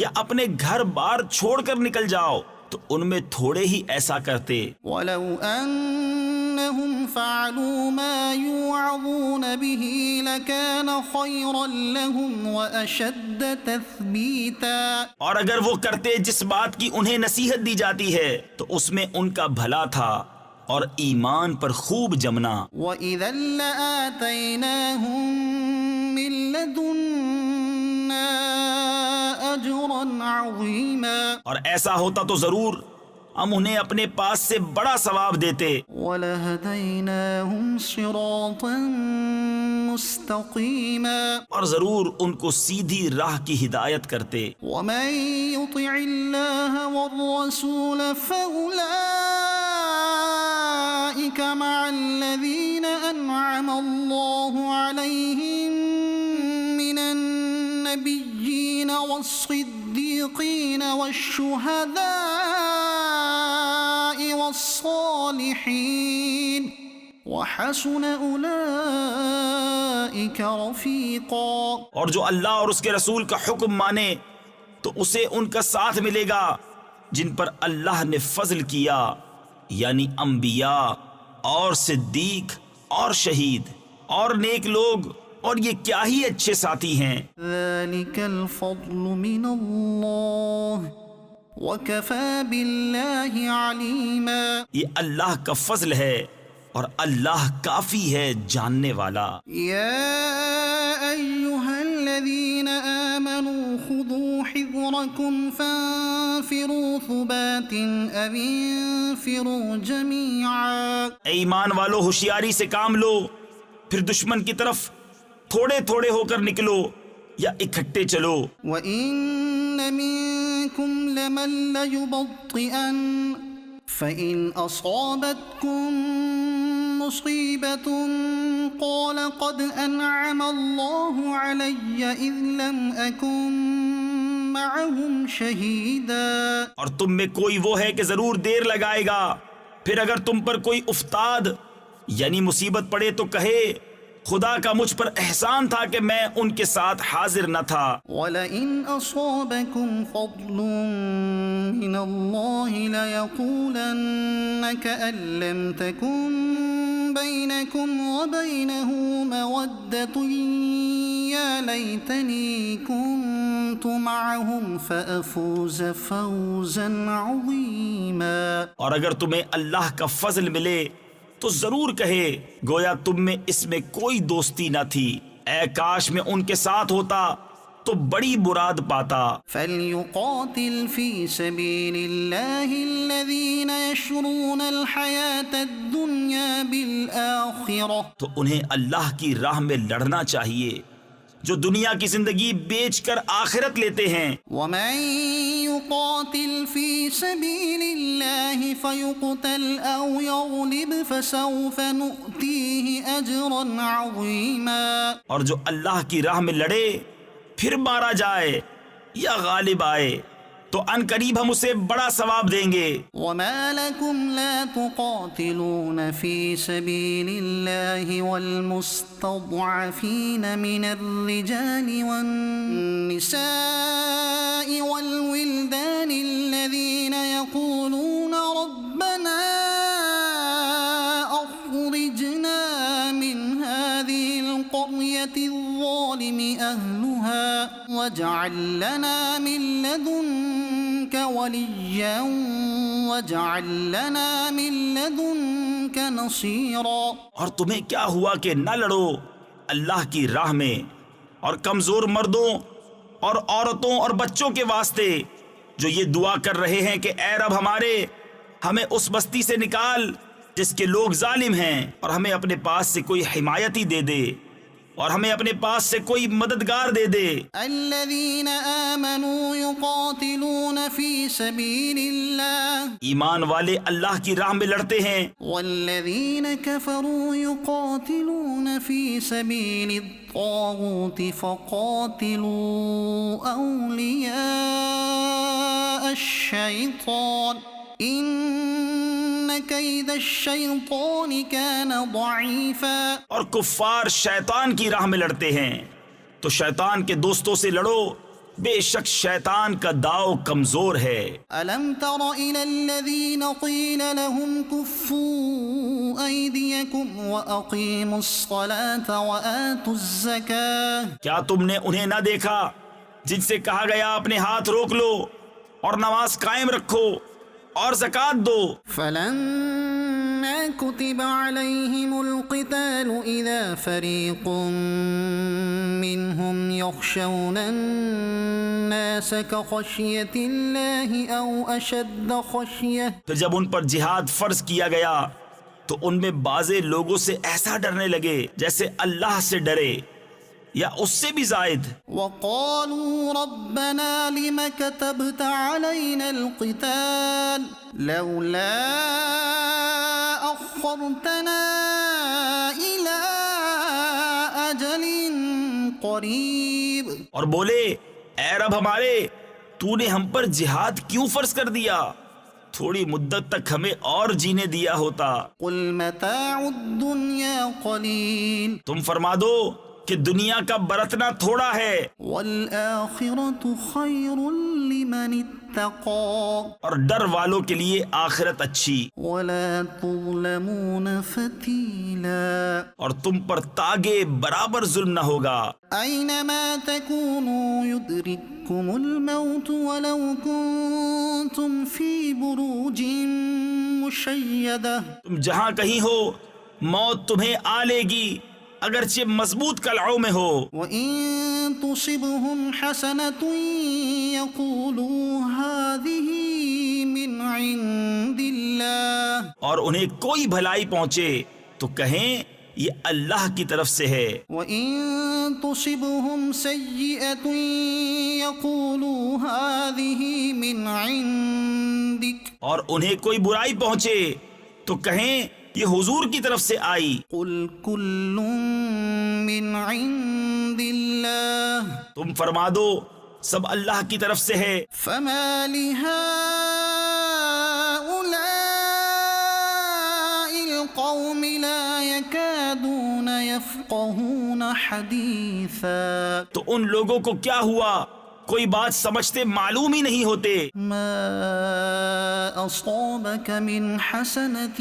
Speaker 2: یا اپنے گھر بار چھوڑ کر نکل جاؤ تو ان میں تھوڑے ہی ایسا کرتے۔
Speaker 1: ولو أنهم فعلوا ما يوعظون به لكان خيرا لهم وأشد تثبيتا
Speaker 2: اور اگر وہ کرتے جس بات کی انہیں نصیحت دی جاتی ہے تو اس میں ان کا بھلا تھا اور ایمان پر خوب جمنا۔
Speaker 1: وَإِذًا لَآتَيْنَاهُم مِّن لَّدُنَّا أَجْرًا عَظِيمًا
Speaker 2: اور ایسا ہوتا تو ضرور ہم انہیں اپنے پاس سے بڑا ثواب دیتے
Speaker 1: وَلَهَدَيْنَاهُمْ صِرَاطًا مُسْتَقِيمًا
Speaker 2: اور ضرور ان کو سیدھی راہ کی ہدایت کرتے۔
Speaker 1: وَمَن يُطِعِ اللَّهَ وَالرَّسُولَ فَأُولَئِكَ مَعَ الَّذِينَ أَنْعَمَ اللَّهُ عَلَيْهِم مِّنَ النَّبِيِّينَ وَالصِّدِّيقِينَ وَالشُّهَدَاءِ وَالصَّالِحِينَ وَحَسُنَ أُولَئِكَ رَفِيقًا۔
Speaker 2: اور جو اللہ اور اس کے رسول کا حکم مانے تو اسے ان کا ساتھ ملے گا جن پر اللہ نے فضل کیا، یعنی انبیاء اور صدیق اور شہید اور نیک لوگ، اور یہ کیا ہی اچھے ساتھی ہیں۔
Speaker 1: ذَلِكَ الْفَضْلُ مِنَ اللَّهِ وَكَفَى بِاللَّهِ عَلِيمًا۔
Speaker 2: یہ اللہ کا فضل ہے اور اللہ کافی ہے جاننے والا۔
Speaker 1: يا أيها الذين آمنوا خذوا حذركم فانفروا ثبات أو انفروا جميعا۔
Speaker 2: اے ایمان والو، ہوشیاری سے کام لو، پھر دشمن کی طرف تھوڑے تھوڑے ہو کر نکلو یا اکٹھے چلو۔
Speaker 1: وَإِنَّ مِنكُمْ لَمَن لَّيُبَطِّئَنَّ فَإِنْ أَصَابَتْكُم مُّصِيبَةٌ قَالَ قَدْ أَنْعَمَ اللَّهُ عَلَيَّ إِذْ لَمْ أَكُن مَّعَهُمْ شَهِيدًا۔
Speaker 2: اور تم میں کوئی وہ ہے کہ ضرور دیر لگائے گا، پھر اگر تم پر کوئی افتاد یعنی مصیبت پڑے تو کہے خدا کا مجھ پر احسان تھا کہ میں ان کے ساتھ حاضر نہ تھا۔
Speaker 1: وَلَئِنْ أَصَابَكُمْ فَضْلٌ مِّنَ اللَّهِ لَيَقُولَنَّ كَأَن لَّمْ تَكُن بَيْنَكُمْ وَبَيْنَهُ مَوَدَّةٌ يَا لَيْتَنِي كُنتُ مَعَهُمْ فَأَفُوزَ فَوْزًا عَظِيمًا۔
Speaker 2: اور اگر تمہیں اللہ کا فضل ملے تو ضرور کہے گویا تم میں اس میں کوئی دوستی نہ تھی، اے کاش میں ان کے ساتھ ہوتا تو بڑی مراد پاتا۔
Speaker 1: فَلْيُقَاتِلْ فِي سَبِيلِ اللَّهِ الَّذِينَ يَشْرُونَ الْحَيَاةَ الدُّنْيَا بِالْآخِرَةِ۔
Speaker 2: تو انہیں اللہ کی راہ میں لڑنا چاہیے جو دنیا کی زندگی بیچ کر آخرت لیتے ہیں۔
Speaker 1: وَمَن يُقَاتِلْ فِي سَبِيلِ اللَّهِ فَيُقْتَلْ أَوْ يَغْلِبْ فَسَوْفَ نُؤْتِيهِ أَجْرًا عَظِيمًا۔
Speaker 2: اور جو اللہ کی راہ میں لڑے پھر مارا جائے یا غالب آئے تو ان قریب ہم اسے بڑا ثواب دیں گے۔
Speaker 1: وَمَا لَكُمْ لَا تُقَاتِلُونَ فِي سَبِيلِ اللَّهِ وَالْمُسْتَضْعَفِينَ مِنَ الرِّجَالِ وَالنِّسَاءِ وَالْوِلْدَانِ الَّذِينَ يَقُولُونَ رَبَّنَا أَخْرِجْنَا مِنْ هَٰذِهِ الْقَرْيَةِ الظَّالِمِ أَهْلُهَا وَاجْعَل لَّنَا مِن لَّدُنكَ وَلِيًّا وَاجْعَل لَّنَا مِن لَّدُنكَ نَصِيرًا۔
Speaker 2: اور تمہیں کیا ہوا کہ نہ لڑو اللہ کی راہ میں اور کمزور مردوں اور عورتوں اور بچوں کے واسطے جو یہ دعا کر رہے ہیں کہ اے رب ہمارے، ہمیں اس بستی سے نکال جس کے لوگ ظالم ہیں، اور ہمیں اپنے پاس سے کوئی حمایتی دے دے اور ہمیں اپنے پاس سے کوئی مددگار دے دے۔
Speaker 1: الذين آمنوا يقاتلون في سبيل الله
Speaker 2: ایمان والے اللہ کی راہ میں لڑتے ہیں،
Speaker 1: والذين كفروا يقاتلون في سبيل الطاغوت فقاتلوا أولياء الشيطان إن كيد الشيطان كان ضعيفا۔
Speaker 2: اور کفار شیطان کی راہ میں لڑتے ہیں تو شیطان کے دوستوں سے لڑو، بے شک شیطان کا داؤ کمزور ہے۔
Speaker 1: ألم تر إلى الذين قيل لهم كفوا أيديكم وأقيموا الصلاة وآتوا الزكاة۔
Speaker 2: کیا تم نے انہیں نہ دیکھا جن سے کہا گیا اپنے ہاتھ روک لو اور نماز قائم رکھو اور زکوٰۃ دو؟
Speaker 1: فلما ما كتب عليهم القتال إذا فريق منهم يخشون الناس كخشية الله أو أشد خشية.
Speaker 2: پھر جب ان پر جہاد فرض کیا گیا تو ان میں بعضے لوگوں سے ایسا ڈرنے لگے جیسے اللہ سے ڈرے یا اس سے بھی زائد.
Speaker 1: وقالوا ربنا لم كتبت علينا القتال لولا أخرتنا إلى أجل قریب.
Speaker 2: اور بولے اے رب ہمارے تو نے ہم پر جہاد کیوں فرض کر دیا؟ تھوڑی مدت تک ہمیں اور جینے دیا ہوتا.
Speaker 1: قل متاع الدنيا قلیل
Speaker 2: تم فرما دو کہ دنیا کا برتنا تھوڑا ہے
Speaker 1: والآخرة خیر لمن اتقى
Speaker 2: اور ڈر والوں کے لیے آخرت اچھی.
Speaker 1: ولا تظلمون فتیلا.
Speaker 2: اور تم پر تاگے برابر ظلم نہ ہوگا.
Speaker 1: اینما تکونوا یدرککم الموت ولو کنتم فی بروج مشیدہ.
Speaker 2: تم جہاں کہیں ہو موت تمہیں آ لے گی اگرچہ مضبوط قلعوں میں ہو.
Speaker 1: وَإِن تُصِبْهُمْ حَسَنَةٌ يَقُولُوا هَذِهِ مِنْ عِنْدِ اللَّهِ.
Speaker 2: اور انہیں کوئی بھلائی پہنچے تو کہیں یہ اللہ کی طرف سے ہے.
Speaker 1: وَإِن تُصِبْهُمْ سَيِّئَةٌ يَقُولُوا هَذِهِ مِنْ عِنْدِكَ.
Speaker 2: اور انہیں کوئی برائی پہنچے تو کہیں یہ حضور کی طرف سے آئی.
Speaker 1: قُلْ كُلٌّ مِّنْ عِنْدِ اللَّهِ.
Speaker 2: تم فرما دو سب اللہ کی طرف سے ہے.
Speaker 1: فَمَا لِهَٰؤُلَاءِ الْقَوْمِ لَا يَكَادُونَ يَفْقَهُونَ حَدِيثًا.
Speaker 2: تو ان لوگوں کو کیا ہوا کوئی بات سمجھتے معلوم ہی نہیں ہوتے.
Speaker 1: مَا أَصَابَكَ مِنْ حَسَنَةٍ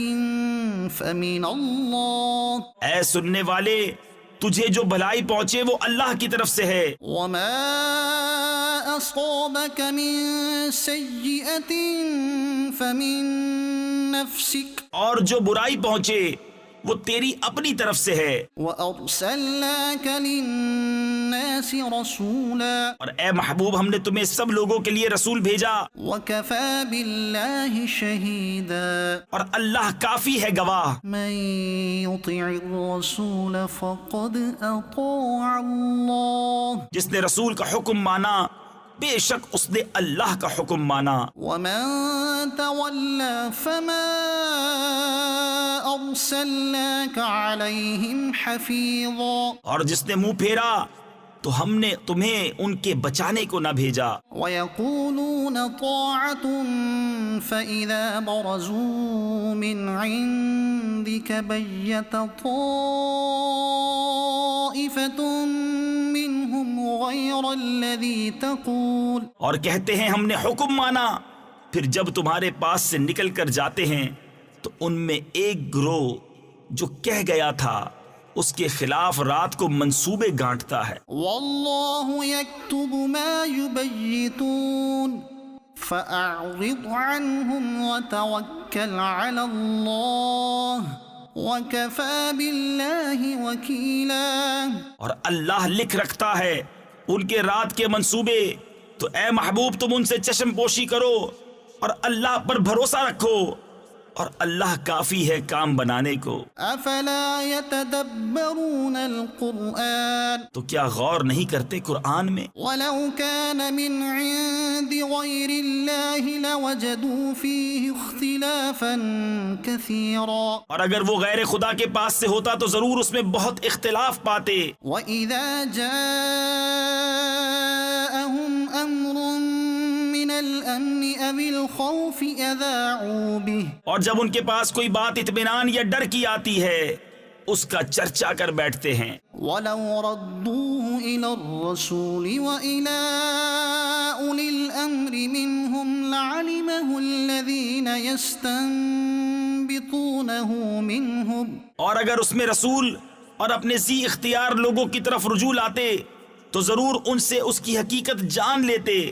Speaker 1: فَمِنَ اللَّهِ.
Speaker 2: اے سننے والے تجھے جو بھلائی پہنچے وہ اللہ کی طرف سے ہے.
Speaker 1: وَمَا أَصَابَكَ مِنْ سَيِّئَةٍ فَمِنْ نَفْسِكَ.
Speaker 2: اور جو برائی پہنچے وہ تیری اپنی طرف سے ہے.
Speaker 1: وَأَرْسَلْنَاكَ لِلنَّاسِ رَسُولًا.
Speaker 2: اور اے محبوب ہم نے تمہیں سب لوگوں کے لیے رسول بھیجا.
Speaker 1: وَكَفَى بِاللَّهِ شَهِيدًا.
Speaker 2: اور اللہ کافی ہے گواہ.
Speaker 1: مَن يُطِعِ الرَّسُولَ فَقَدْ أَطَاعَ اللَّهَ.
Speaker 2: جس نے رسول کا حکم مانا بے شک اس نے اللہ کا حکم مانا.
Speaker 1: وَمَن تَوَلَّى فَمَا أَرْسَلْنَاكَ عَلَيْهِمْ حَفِيظًا.
Speaker 2: اور جس نے منہ پھیرا تو ہم نے تمہیں ان کے بچانے کو نہ بھیجا.
Speaker 1: وَيَقُولُونَ طَاعَةٌ فَإِذَا بَرَزُوا مِنْ عِنْدِكَ بَيَّتَ طَائِفَةٌ مِّنْهُمْ غَيْرَ الَّذِي تَقُولُ.
Speaker 2: اور کہتے ہیں ہم نے حکم مانا پھر جب تمہارے پاس سے نکل کر جاتے ہیں تو ان میں ایک گروہ جو کہہ گیا تھا اس کے خلاف رات کو منصوبے گانٹتا ہے.
Speaker 1: وَاللَّهُ يَكْتُبُ مَا يُبَيِّتُونَ فَأَعْرِضْ عَنْهُمْ وَتَوَكَّلْ عَلَى اللَّهِ وَكَفَى بِاللَّهِ وَكِيلًا.
Speaker 2: اور اللہ لکھ رکھتا ہے ان کے رات کے منصوبے تو اے محبوب تم ان سے چشم پوشی کرو اور اللہ پر بھروسہ رکھو اور اللہ کافی ہے کام بنانے کو.
Speaker 1: افلا يتدبرون القرآن.
Speaker 2: تو کیا غور نہیں کرتے قرآن میں؟
Speaker 1: ولو كان من عند غير الله لوجدوا فيه اختلافا كثيرا.
Speaker 2: اور اگر وہ غیر خدا کے پاس سے ہوتا تو ضرور اس میں بہت اختلاف پاتے.
Speaker 1: وإذا جاءهم أمر من الأمن أو الخوف أذاعوا به.
Speaker 2: اور جب ان کے پاس کوئی بات اطمینان یا ڈر کی آتی ہے اس کا چرچا کر بیٹھتے ہیں.
Speaker 1: ولو ردوه إلى الرسول وإلى أولي الأمر منهم لعلمه الذين يستنبطونه منهم.
Speaker 2: اور اگر اس میں رسول اور اپنے ذی اختیار لوگوں کی طرف رجوع لاتے تو ضرور ان سے اس کی حقیقت جان لیتے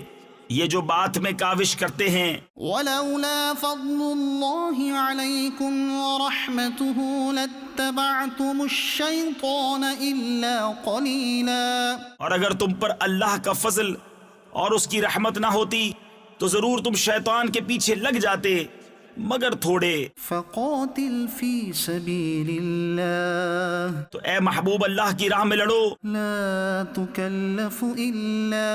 Speaker 2: یہ جو بات میں کاوش کرتے ہیں،
Speaker 1: ولولا فضل الله عليكم ورحمته لاتبعتم الشيطان إلا قليلا.
Speaker 2: اور اگر تم پر اللہ کا فضل اور اس کی رحمت نہ ہوتی تو ضرور تم شیطان کے پیچھے لگ جاتے مگر تھوڑے.
Speaker 1: فقاتل في سبيل الله
Speaker 2: تو اے محبوب اللہ کی راہ میں لڑو،
Speaker 1: لا تكلف إلا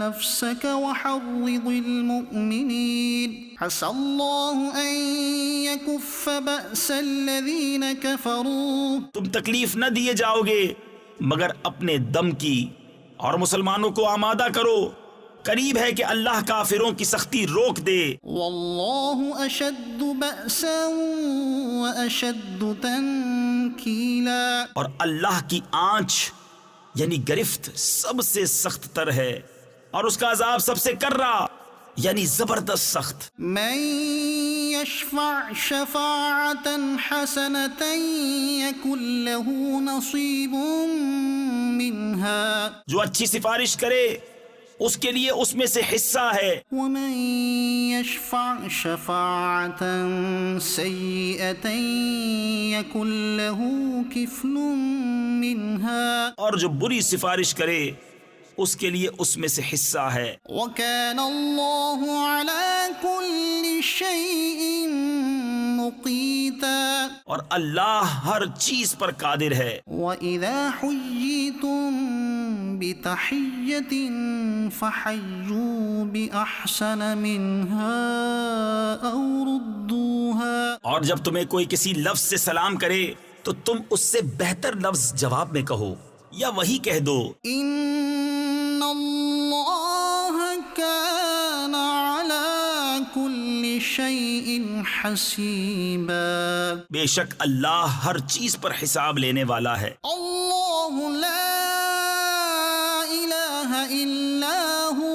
Speaker 1: نفسك وحرض المؤمنين عسى الله أن يكف بأس الذين كفروا.
Speaker 2: تم تکلیف نہ دیے جاؤ گے مگر اپنے دم کی، اور مسلمانوں کو آمادہ کرو، قریب ہے کہ اللہ کافروں کی سختی روک دے.
Speaker 1: والله أشد بأسا وأشد تنكيلا.
Speaker 2: اور اللہ کی آنچ یعنی گرفت سب سے سخت تر ہے، اور اس کا عذاب سب سے کرا یعنی زبردست سخت.
Speaker 1: من يشفع شفاعة حسنة يكن له نصيب منها
Speaker 2: جو اچھی سفارش کرے اس کے لیے اس میں سے حصہ ہے،
Speaker 1: ومن يشفع شفاعة سيئة يكن له كفل منها
Speaker 2: اور جو بری سفارش کرے اس کے لیے اس میں سے حصہ ہے.
Speaker 1: وكان الله على كل شيء مقيتا.
Speaker 2: اور اللہ ہر چیز پر قادر ہے.
Speaker 1: وإذا حييتم بتحية فحيوا بأحسن منها أو ردوها.
Speaker 2: اور جب تمہیں کوئی کسی لفظ سے سلام کرے تو تم اس سے بہتر لفظ جواب میں کہو یا وہی کہہ دو.
Speaker 1: إن الله كان على كل شيء حسيبا.
Speaker 2: بے شک اللہ ہر چیز پر حساب لینے والا ہے.
Speaker 1: الله لا إله إلا هو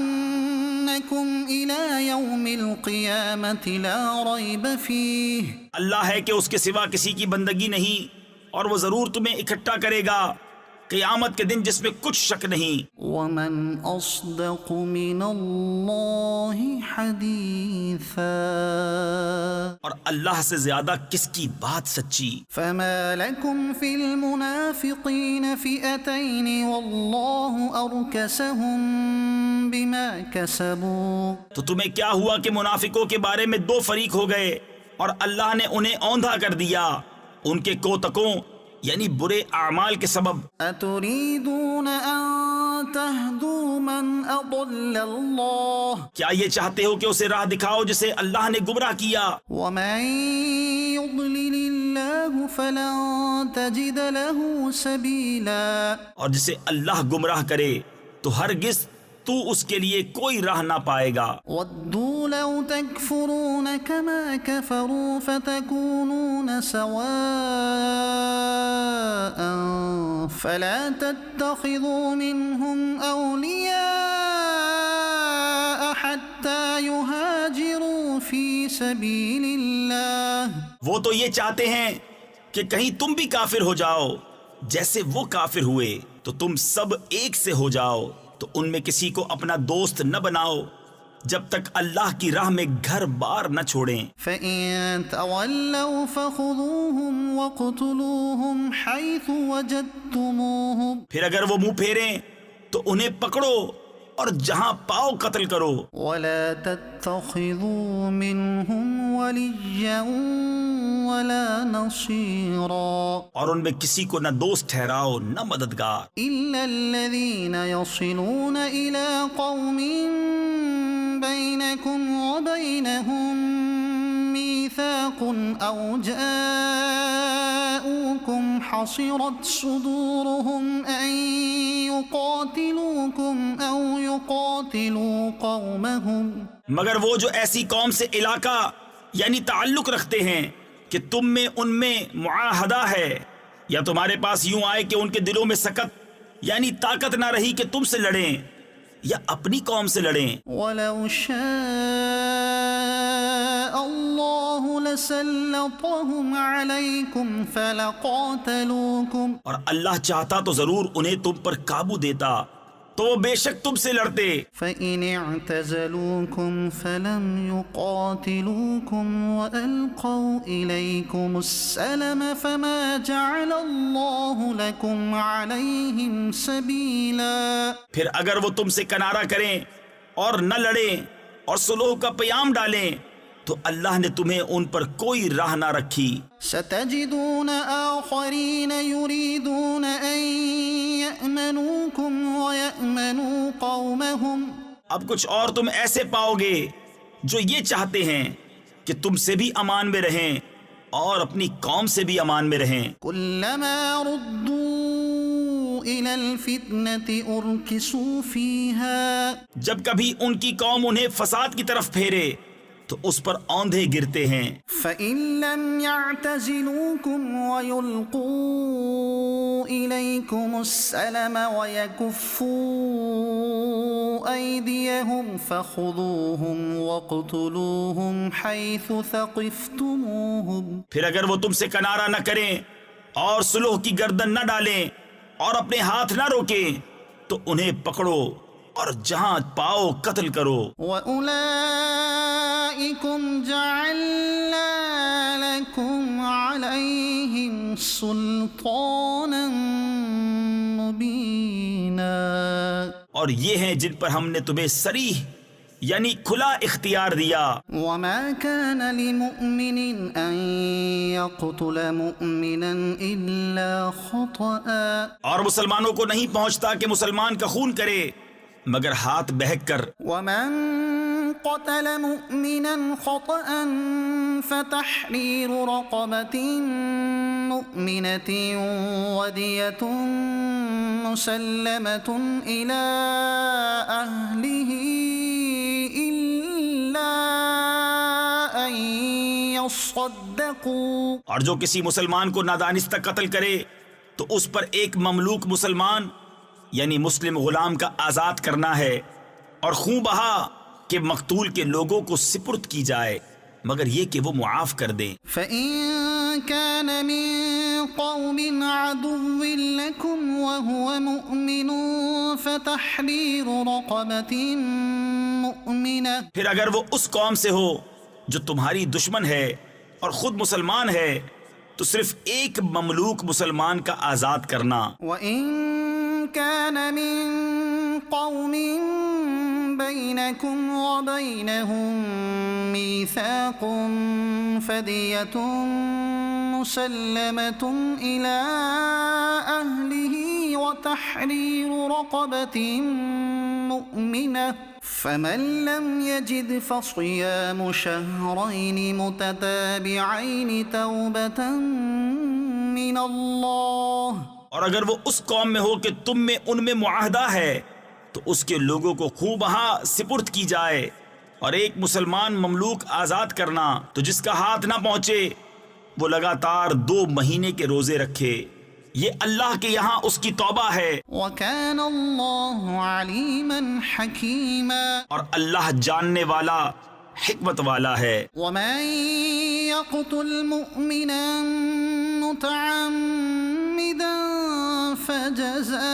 Speaker 1: ليجمعنكم إلى يوم القيامة لا ريب فيه.
Speaker 2: اللہ ہے کہ اس کے سوا کسی کی بندگی نہیں، اور وہ ضرور تمہیں اکٹھا کرے گا قیامت کے دن جس میں کچھ شک نہیں.
Speaker 1: ومن أصدق من الله حديثا.
Speaker 2: اور اللہ سے زیادہ کس کی بات سچی.
Speaker 1: فما لكم في المنافقين فئتين والله أركسهم بما كسبوا.
Speaker 2: تو تمہیں کیا ہوا کہ منافقوں کے بارے میں دو فریق ہو گئے اور اللہ نے انہیں اوندھا کر دیا ان کے کوتکوں یعنی برے اعمال کے سبب.
Speaker 1: أتريدون أن تهدوا من أضل الله.
Speaker 2: کیا یہ چاہتے ہو کہ اسے راہ دکھاؤ جسے اللہ نے گمراہ کیا؟
Speaker 1: ومن يضلل الله فلن تجد له سبيلا.
Speaker 2: اور جسے اللہ گمراہ کرے تو ہرگز تو اس کے لیے کوئی راہ نہ پائے گا.
Speaker 1: ودوا لو تكفرون كما كفروا فتكونون سواء فلا تتخذوا منهم أولياء حتى يهاجروا في سبيل الله.
Speaker 2: وہ تو یہ چاہتے ہیں کہ کہیں تم بھی کافر ہو جاؤ جیسے وہ کافر ہوئے تو تم سب ایک سے ہو جاؤ، تو ان میں کسی کو اپنا دوست نہ بناؤ جب تک اللہ کی راہ میں گھر بار نہ چھوڑیں.
Speaker 1: فَإِن تَوَلَّوْا فَخُذُوهُمْ وَاقْتُلُوهُمْ حَيْثُ وَجَدتُّمُوهُمْ.
Speaker 2: پھر اگر وہ منہ پھیریں تو انہیں پکڑو اور جہاں پاؤ قتل کرو.
Speaker 1: وَلَا تَتَّخِذُوا مِنْهُمْ وَلِيًّا وَلَا نَصِيرًا.
Speaker 2: اور ان میں کسی کو نہ دوست ٹھہراؤ نہ مددگار.
Speaker 1: إِلَّا الَّذِينَ يَصِلُونَ إِلَىٰ قَوْمٍ بَيْنَكُمْ وَبَيْنَهُم مِّيثَاقٌ أَوْ جَاءُوكُمْ حَصِرَتْ صُدُورُهُمْ أَن يُقَاتِلُوكُمْ أَوْ يُقَاتِلُوا قَوْمَهُمْ.
Speaker 2: مگر وہ جو ایسی قوم سے علاقہ یعنی تعلق رکھتے ہیں کہ تم میں ان میں معاہدہ ہے، یا تمہارے پاس یوں آئے کہ ان کے دلوں میں سکت یعنی طاقت نہ رہی کہ تم سے لڑیں یا اپنی قوم سے لڑیں.
Speaker 1: وَلَوْ شَاءَ اللَّهُ لَسَلَّطَهُمْ عَلَيْكُمْ فَلَقَاتَلُوكُمْ.
Speaker 2: اور اللہ چاہتا تو ضرور انہیں تم پر قابو دیتا تو وہ بے شک تم سے لڑتے.
Speaker 1: فإن اعتزلوكم فلم يقاتلوكم وألقوا إليكم السلم فما جعل الله لكم عليهم سبيلا.
Speaker 2: پھر اگر وہ تم سے کنارہ کریں اور نہ لڑیں اور صلح کا پیام ڈالیں تو اللہ نے تمہیں ان پر کوئی راہ نہ رکھی.
Speaker 1: ستجدون آخرين يريدون أن يأمنوكم ويأمنوا قومهم.
Speaker 2: اب کچھ اور تم ایسے پاؤ گے جو یہ چاہتے ہیں کہ تم سے بھی امان میں رہیں اور اپنی قوم سے بھی امان میں رہیں.
Speaker 1: كلما ردوا إلى الفتنة أركسوا فيها.
Speaker 2: جب کبھی ان کی قوم انہیں فساد کی طرف پھیرے تو اس پر اوندھے گرتے ہیں.
Speaker 1: فإن لم يعتزلوكم ويلقوا إليكم السلم ويكفوا أيديهم فخذوهم واقتلوهم حيث ثقفتموهم.
Speaker 2: پھر اگر وہ تم سے کنارہ نہ کریں اور صلح کی گردن نہ ڈالیں اور اپنے ہاتھ نہ روکیں تو انہیں پکڑو اور جہاں پاؤ قتل کرو.
Speaker 1: وَأُولَئِكُمْ جَعَلْنَا لَكُمْ عَلَيْهِمْ سُلْطَانًا مُبِينًا.
Speaker 2: اور یہ ہیں جن پر ہم نے تمہیں صریح یعنی کھلا اختیار دیا.
Speaker 1: وَمَا كَانَ لِمُؤْمِنٍ أَن يَقْتُلَ مُؤْمِنًا إِلَّا خَطَأً.
Speaker 2: اور مسلمانوں کو نہیں پہنچتا کہ مسلمان کا خون کرے مگر ہاتھ بہک کر.
Speaker 1: وَمَن قَتَلَ مُؤْمِنًا خَطَأً فَتَحْرِيرُ رَقَبَةٍ مُؤْمِنَةٍ وَدِيَةٌ مُسَلَّمَةٌ إِلَىٰ أَهْلِهِ إِلَّا أَن يَصَّدَّقُوا.
Speaker 2: اور جو کسی مسلمان کو نادانستہ قتل کرے تو اس پر ایک مملوک مسلمان یعنی مسلم غلام کا آزاد کرنا ہے اور خون بہا کہ مقتول کے لوگوں کو سپرد کی جائے مگر یہ کہ وہ معاف کر دیں.
Speaker 1: فَإِن كَانَ مِن قَوْمٍ عَدُوٍّ لَكُمْ وَهُوَ مُؤْمِنٌ فَتَحْرِيرُ رَقَبَةٍ مُؤْمِنَةٍ.
Speaker 2: پھر اگر وہ اس قوم سے ہو جو تمہاری دشمن ہے اور خود مسلمان ہے تو صرف ایک مملوک مسلمان کا آزاد کرنا.
Speaker 1: وَإِن كَانَ مِن قَوْمٍ بَيْنَكُمْ وَبَيْنَهُم مِّيثَاقٌ فَدِيَةٌ مُّسَلَّمَةٌ إِلَىٰ أَهْلِهِ وَتَحْرِيرُ رَقَبَةٍ مُّؤْمِنَةٍ. فَمَن لَّمْ يَجِدْ فَصِيَامُ شَهْرَيْنِ مُتَتَابِعَيْنِ تَوْبَةً مِّنَ اللَّهِ.
Speaker 2: اور اگر وہ اس قوم میں ہو کہ تم میں ان میں معاہدہ ہے تو اس کے لوگوں کو خوب بہا سپرد کی جائے اور ایک مسلمان مملوک آزاد کرنا تو جس کا ہاتھ نہ پہنچے وہ لگاتار 2 مہینے کے روزے رکھے. یہ اللہ کے یہاں اس کی توبہ ہے.
Speaker 1: وَكَانَ اللَّهُ عَلِيمًا حَكِيمًا.
Speaker 2: اور اللہ جاننے والا حکمت والا ہے.
Speaker 1: وَمَن يَقْتُلْ مُؤْمِنًا مُتَعَمِّدًا فَجَزَاؤُهُ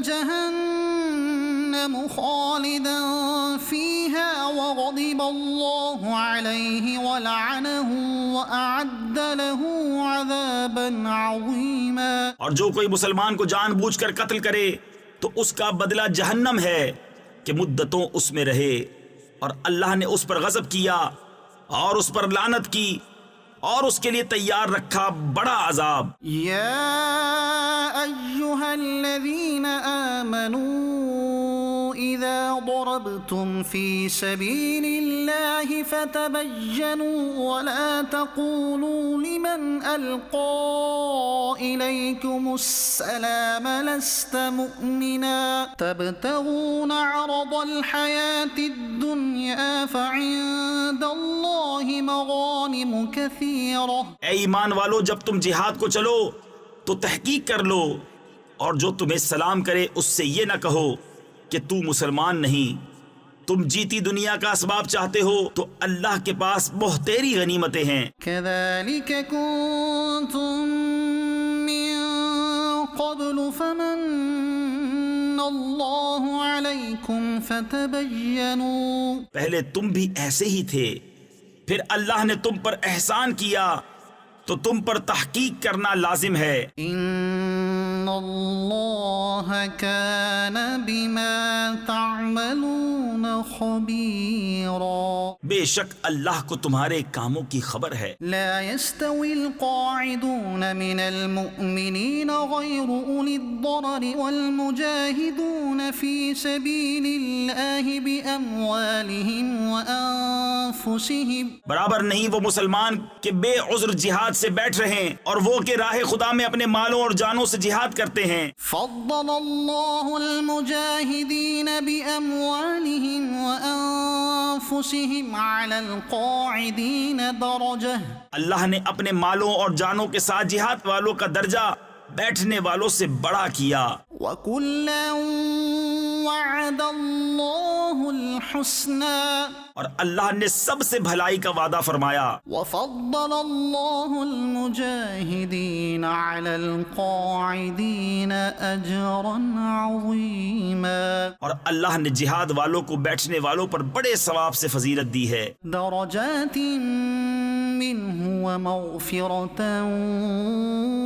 Speaker 1: جَهَنَّمُ خَالِدًا فِيهَا وَغَضِبَ اللَّهُ عَلَيْهِ وَلَعَنَهُ وَأَعَدَّ لَهُ عَذَابًا عَظِيمًا.
Speaker 2: اور جو کوئی مسلمان کو جان بوجھ کر قتل کرے تو اس کا بدلہ جہنم ہے کہ مدتوں اس میں رہے اور اللہ نے اس پر غضب کیا اور اس پر لعنت کی اور اس کے لیے تیار رکھا بڑا عذاب.
Speaker 1: یا ایہا الذین آمنوا اذا ضربتم فی سبیل اللہ فتبینوا ولا تقولوا لمن القى الیکم السلام لست مؤمنا تبتغون عرض الحیاة الدنیا فعند اللہ مغانم کثیر.
Speaker 2: اے ایمان والو جب تم جہاد کو چلو تو تحقیق کر لو اور جو تمہیں سلام کرے اس سے یہ نہ کہو کہ تو مسلمان نہیں. تم جیتی دنیا کا اسباب چاہتے ہو تو اللہ کے پاس بہتری غنیمتیں ہیں.
Speaker 1: كذلك كنتم من قبل فمن الله عليكم فتبينوا
Speaker 2: پہلے تم بھی ایسے ہی تھے، پھر اللہ نے تم پر احسان کیا تو تم پر تحقیق کرنا لازم ہے۔
Speaker 1: إن الله كان بما تعملون خبيرا
Speaker 2: بے شک اللہ کو تمہارے کاموں کی خبر ہے۔
Speaker 1: لا يستوي القاعدون من المؤمنين غير أولي الضرر والمجاهدون في سبيل الله بأموالهم وأنفسهم
Speaker 2: برابر نہیں وہ مسلمان کہ بے عذر جہاد سے بیٹھ رہے ہیں اور وہ کہ راہ خدا میں اپنے مالوں اور جانوں سے جہاد کرتے ہیں۔
Speaker 1: فضل الله المجاهدين بأموالهم وأنفسهم على القاعدين درجة
Speaker 2: اللہ نے اپنے مالوں اور جانوں کے ساتھ جہاد والوں کا درجہ بیٹھنے والوں سے بڑا کیا۔
Speaker 1: وَكُلًّا وَعَدَ اللَّهُ الْحُسْنَى
Speaker 2: اور اللہ نے سب سے بھلائی کا وعدہ فرمایا۔
Speaker 1: وَفَضَّلَ اللَّهُ الْمُجَاهِدِينَ عَلَى الْقَاعِدِينَ أَجْرًا عَظِيمًا
Speaker 2: اور اللہ نے جہاد والوں کو بیٹھنے والوں پر بڑے ثواب سے فضیلت دی ہے۔
Speaker 1: درجات منه ومغفرة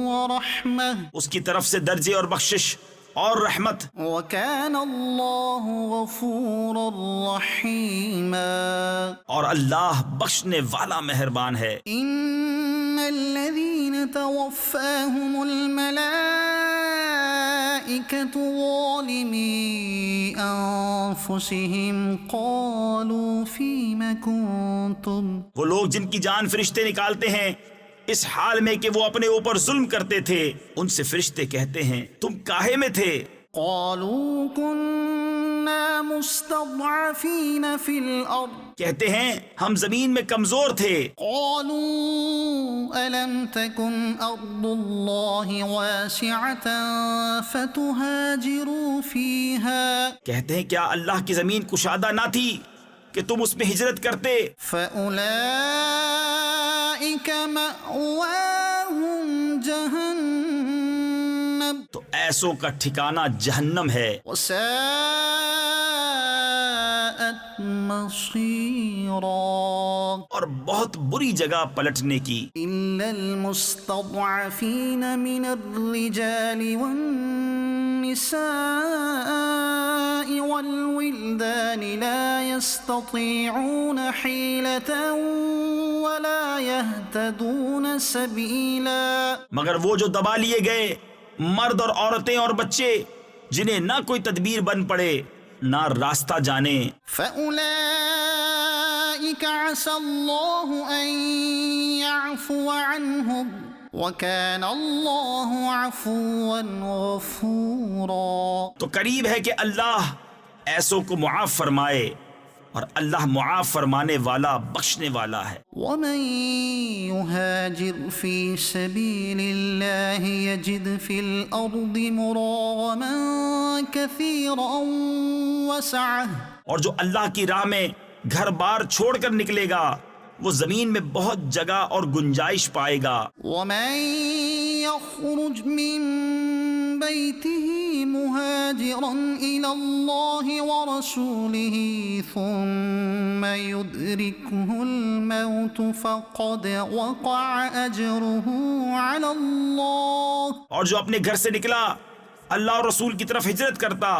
Speaker 1: ورحمة
Speaker 2: اس کی طرف سے درجے اور بخشش اور رحمت۔
Speaker 1: وكان الله غفورا رحيما
Speaker 2: اور اللہ بخشنے والا مہربان ہے۔
Speaker 1: إن الذين توفاهم الملائكة ظالمي أنفسهم قالوا فيم كنتم
Speaker 2: وہ لوگ جن کی جان فرشتے نکالتے ہیں اس حال میں کہ وہ اپنے اوپر ظلم کرتے تھے، ان سے فرشتے کہتے ہیں تم کاہے میں تھے؟
Speaker 1: قالوا كنا مستضعفين في الأرض
Speaker 2: کہتے ہیں ہم زمین میں کمزور تھے۔
Speaker 1: قالوا ألم تكن أرض الله واسعة فتهاجروا فيها
Speaker 2: کہتے ہیں کیا اللہ کی زمین کشادہ نہ تھی کہ تم اس میں ہجرت کرتے؟
Speaker 1: فأولئك مأواهم جهنم
Speaker 2: تو ایسوں کا ٹھکانہ جہنم ہے،
Speaker 1: وساءت مصيرا
Speaker 2: اور بہت بری جگہ پلٹنے کی۔
Speaker 1: إلا المستضعفين من الرجال والنساء والولدان لا يستطيعون حيلة ولا يهتدون سبيلا
Speaker 2: مگر وہ جو دبا لیے گئے مرد اور عورتیں اور بچے جنہیں نہ کوئی تدبیر بن پڑے نہ راستہ جانے۔
Speaker 1: فأولئك عسى الله أن يعفو عنهم وكان الله عفوا غفورا
Speaker 2: تو قریب ہے کہ اللہ ایسوں کو معاف فرمائے اور اللہ معاف فرمانے والا بخشنے والا ہے۔
Speaker 1: ومن يهاجر في سبيل الله يجد في الأرض مراغما كثيرا وسعة
Speaker 2: اور جو اللہ کی راہ میں گھر بار چھوڑ کر نکلے گا وہ زمین میں بہت جگہ اور گنجائش پائے گا۔
Speaker 1: ومن يخرج من بيته مهاجرا إلى الله ورسوله ثم يدركه الموت فقد وقع أجره على الله
Speaker 2: اور جو اپنے گھر سے نکلا اللہ اور رسول کی طرف ہجرت کرتا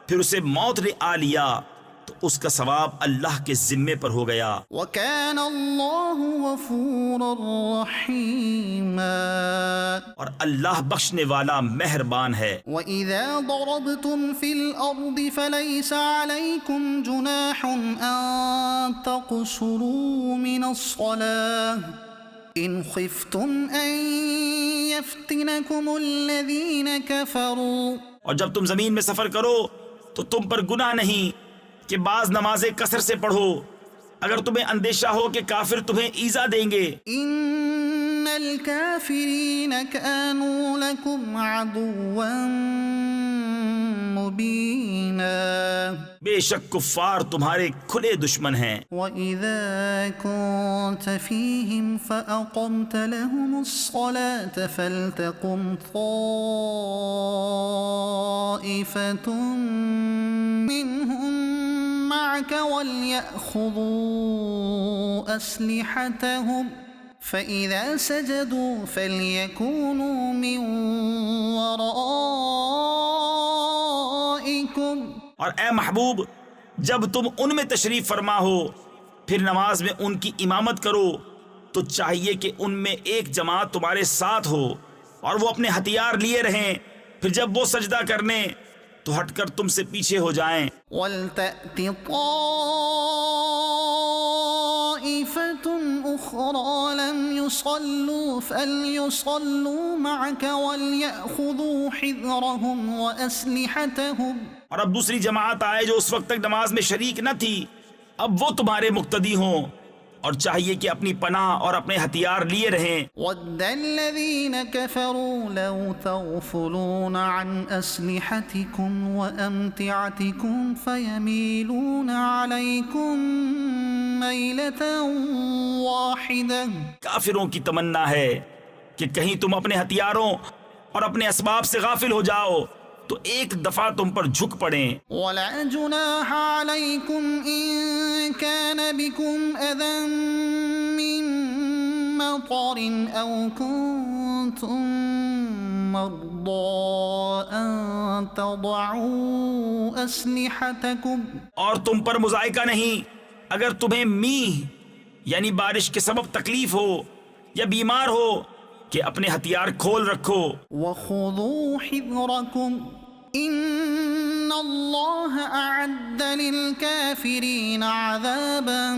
Speaker 2: پھر اسے موت نے آ لیا تو اس کا ثواب اللہ کے ذمے پر ہو گیا۔
Speaker 1: وكان الله غفورا رحيما
Speaker 2: اور اللہ بخشنے والا مہربان ہے۔
Speaker 1: وإذا ضربتم في الأرض فليس عليكم جناح أن تقصروا من الصلاة إن خفتم أن يفتنكم الذين كفروا
Speaker 2: اور جب تم زمین میں سفر کرو تو تم پر گناہ نہیں کہ بعض نمازیں کثر سے پڑھو اگر تمہیں اندیشہ ہو کہ کافر تمہیں ایذا دیں گے۔
Speaker 1: إن الكافرين كانوا لكم عدوا مبينا
Speaker 2: بے شک کفار تمہارے کھلے دشمن ہیں۔
Speaker 1: وَإِذَا كُنْتَ فِيهِمْ فَأَقَمْتَ لَهُمُ الصَّلَاةَ فَلْتَقُمْ طَائِفَةٌ مِّنْهُمْ مَعَكَ وَلْيَأْخُذُوا أَسْلِحَتَهُمْ فَإِذَا سَجَدُوا فَلْيَكُونُوا مِنْ وَرَائِكُمْ۔
Speaker 2: اور اے محبوب جب تم ان میں تشریف فرما ہو پھر نماز میں ان کی امامت کرو تو چاہیے کہ ان میں ایک جماعت تمہارے ساتھ ہو اور وہ اپنے ہتھیار لیے رہیں، پھر جب وہ سجدہ کرنے تو ہٹ کر تم سے پیچھے ہو جائیں۔
Speaker 1: وَلْتَأْتِ طَائِفَةٌ أُخْرَى لَمْ يُصَلُّوا فَلْيُصَلُّوا مَعَكَ وَلْيَأْخُذُوا حِذْرَهُمْ وَأَسْلِحَتَهُمْ۔
Speaker 2: اور اب دوسری جماعت آئے جو اس وقت تک نماز میں شریک نہ تھی، اب وہ تمہارے مقتدی ہوں اور چاہیے کہ اپنی پناہ اور اپنے ہتھیار لیے رہیں۔
Speaker 1: وَدَّ الَّذِينَ كَفَرُوا لَوْ تَغْفُلُونَ عَنْ أَسْلِحَتِكُمْ وَأَمْتِعَتِكُمْ فَيَمِيلُونَ عَلَيْكُمْ مَيْلَةً وَاحِدَةً۔
Speaker 2: کافروں کی تمنا ہے کہ کہیں تم اپنے ہتھیاروں اور اپنے اسباب سے غافل ہو جاؤ تو ایک دفعہ تم پر جھک پڑیں۔
Speaker 1: وَلَا جُنَاحَ عَلَيْكُمْ إِن كَانَ بِكُمْ أَذًى مِّن مَّطَرٍ أَوْ كُنتُم مَّرْضَىٰ أَن تَضَعُوا أَسْلِحَتَكُمْ۔
Speaker 2: اور تم پر مذائقہ نہیں اگر تمہیں میہ یعنی بارش کے سبب تکلیف ہو یا بیمار ہو کہ اپنے ہتھیار کھول رکھو۔
Speaker 1: وَخُذُوا حِذْرَكُمْ إِنَّ اللَّهَ أَعَدَّ لِلْكَافِرِينَ عَذَابًا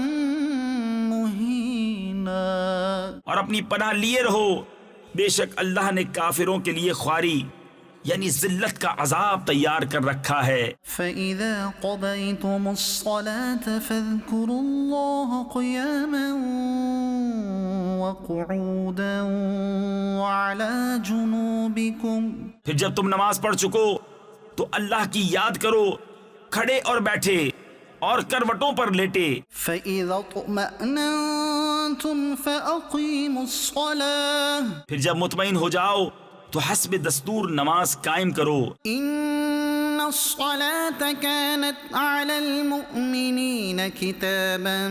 Speaker 1: مُهِينًا۔
Speaker 2: اور اپنی پناہ لیے رہو، بے شک اللہ نے کافروں کے لیے خواری یعنی ذلت کا عذاب تیار کر رکھا ہے۔
Speaker 1: فَإِذَا قَضَيْتُمُ الصَّلَاةَ فَاذْكُرُوا اللَّهَ قِيَامًا وَقُعُودًا وَعَلَى جُنُوبِكُمْ۔
Speaker 2: پھر جب تم نماز پڑھ چکو تو اللہ کی یاد کرو کھڑے اور بیٹھے اور کروٹوں پر لیٹے۔
Speaker 1: فَإِذَا اطْمَأْنَنْتُمْ فَأَقِيمُوا الصَّلَاةَ۔
Speaker 2: پھر جب مطمئن ہو جاؤ تو حسب دستور نماز قائم کرو۔
Speaker 1: إِنَّ الصَّلَاةَ كَانَتْ عَلَى الْمُؤْمِنِينَ كِتَابًا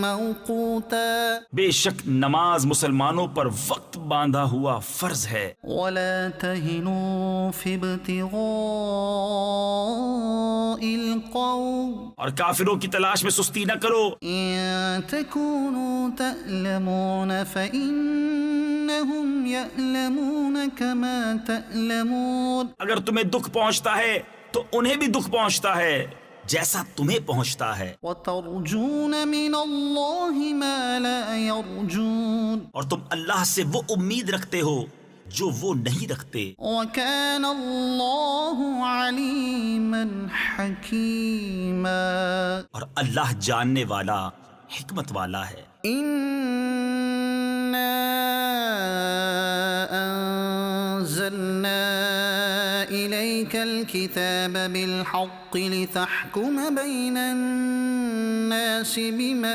Speaker 1: مَوْقُوتًا۔
Speaker 2: بے شک نماز مسلمانوں پر وقت باندھا ہوا فرض ہے۔
Speaker 1: وَلَا تَهِنُوا فِي ابْتِغَاءِ الْقَوْمِ
Speaker 2: اور کافروں کی تلاش میں سستی نہ کرو۔
Speaker 1: إِن تَكُونُوا تَأْلَمُونَ فَإِنَّهُمْ يَأْلَمُونَ كَمَا تَأْلَمُونَ۔
Speaker 2: اگر تمہیں دکھ پہنچتا ہے تو انہیں بھی دکھ پہنچتا ہے جیسا تمہیں پہنچتا ہے،
Speaker 1: وَتَرْجُونَ مِنَ اللَّهِ مَا لَا يَرْجُونَ۔
Speaker 2: اور تم اللہ سے وہ امید رکھتے ہو جو وہ نہیں رکھتے۔
Speaker 1: وَكَانَ اللَّهُ عَلِيمًا حَكِيمًا۔
Speaker 2: اور اللہ جاننے والا حکمت والا ہے۔
Speaker 1: إِنَّا أَنزَلْنَا إِلَيْكَ الْكِتَابَ بِالْحَقِّ لِتَحْكُمَ بَيْنَ النَّاسِ بِمَا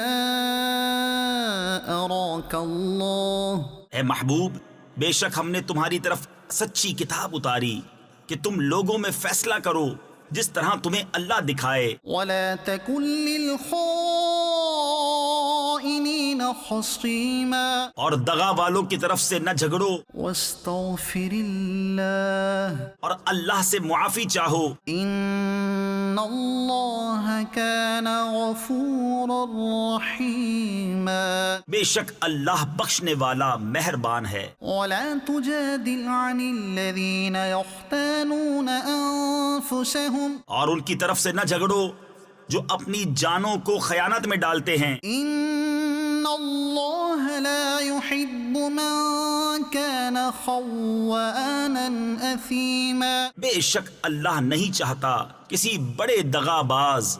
Speaker 1: أَرَاكَ اللَّهُ۔
Speaker 2: اے محبوب بے شک ہم نے تمہاری طرف سچی کتاب اتاری کہ تم لوگوں میں فیصلہ کرو جس طرح تمہیں اللہ دکھائے۔
Speaker 1: وَلَا تَكُن لِّلْخَائِنِينَ خَصِيمًا۔
Speaker 2: اور دغا والوں کی طرف سے نہ جھگڑو،
Speaker 1: وَاسْتَغْفِرِ اللَّهَ
Speaker 2: اور اللہ سے معافی چاہو،
Speaker 1: إِنَّ اللَّهَ كَانَ غَفُورًا رَّحِيمًا۔
Speaker 2: بے شک اللہ بخشنے والا مہربان ہے۔
Speaker 1: وَلَا تُجَادِلْ عَنِ الَّذِينَ يَخْتَانُونَ أَنفُسَهُمْ
Speaker 2: اور ان کی طرف سے نہ جھگڑو جو اپنی جانوں کو خیانت میں ڈالتے ہیں۔
Speaker 1: إِنَّ اللَّهَ لَا يُحِبُّ مَن كَانَ خَوَّانًا أَثِيمًا۔
Speaker 2: بے شک اللہ نہیں چاہتا کسی بڑے دغا باز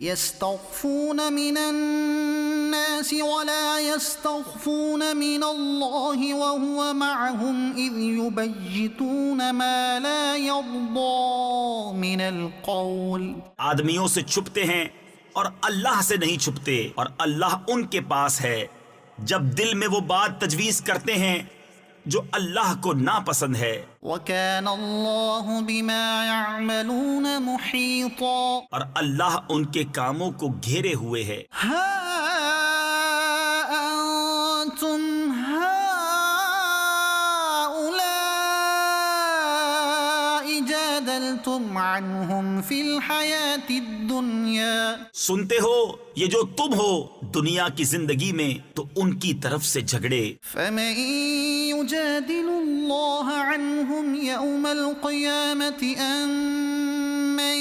Speaker 1: يستخفون من الناس ولا يستخفون من الله وهو معهم إذ يبيتون ما لا يرضى من القول.
Speaker 2: آدمیوں سے چھپتے ہیں اور اللہ سے نہیں چھپتے، اور اللہ ان کے پاس ہے جب دل میں وہ بات تجویز کرتے ہیں جو اللہ کو ناپسند ہے۔
Speaker 1: وَكَانَ اللَّهُ بِمَا يَعْمَلُونَ مُحِيطًا.
Speaker 2: اور اللہ ان کے کاموں کو گھیرے ہوئے ہے۔
Speaker 1: ها أنتم هؤلاء جادلتم عنهم في الحياة الدنيا.
Speaker 2: سنتے ہو یہ جو تم ہو دنیا کی زندگی میں تو ان کی طرف سے جھگڑے،
Speaker 1: فمن يجادل الله عنهم يوم القيامة أم من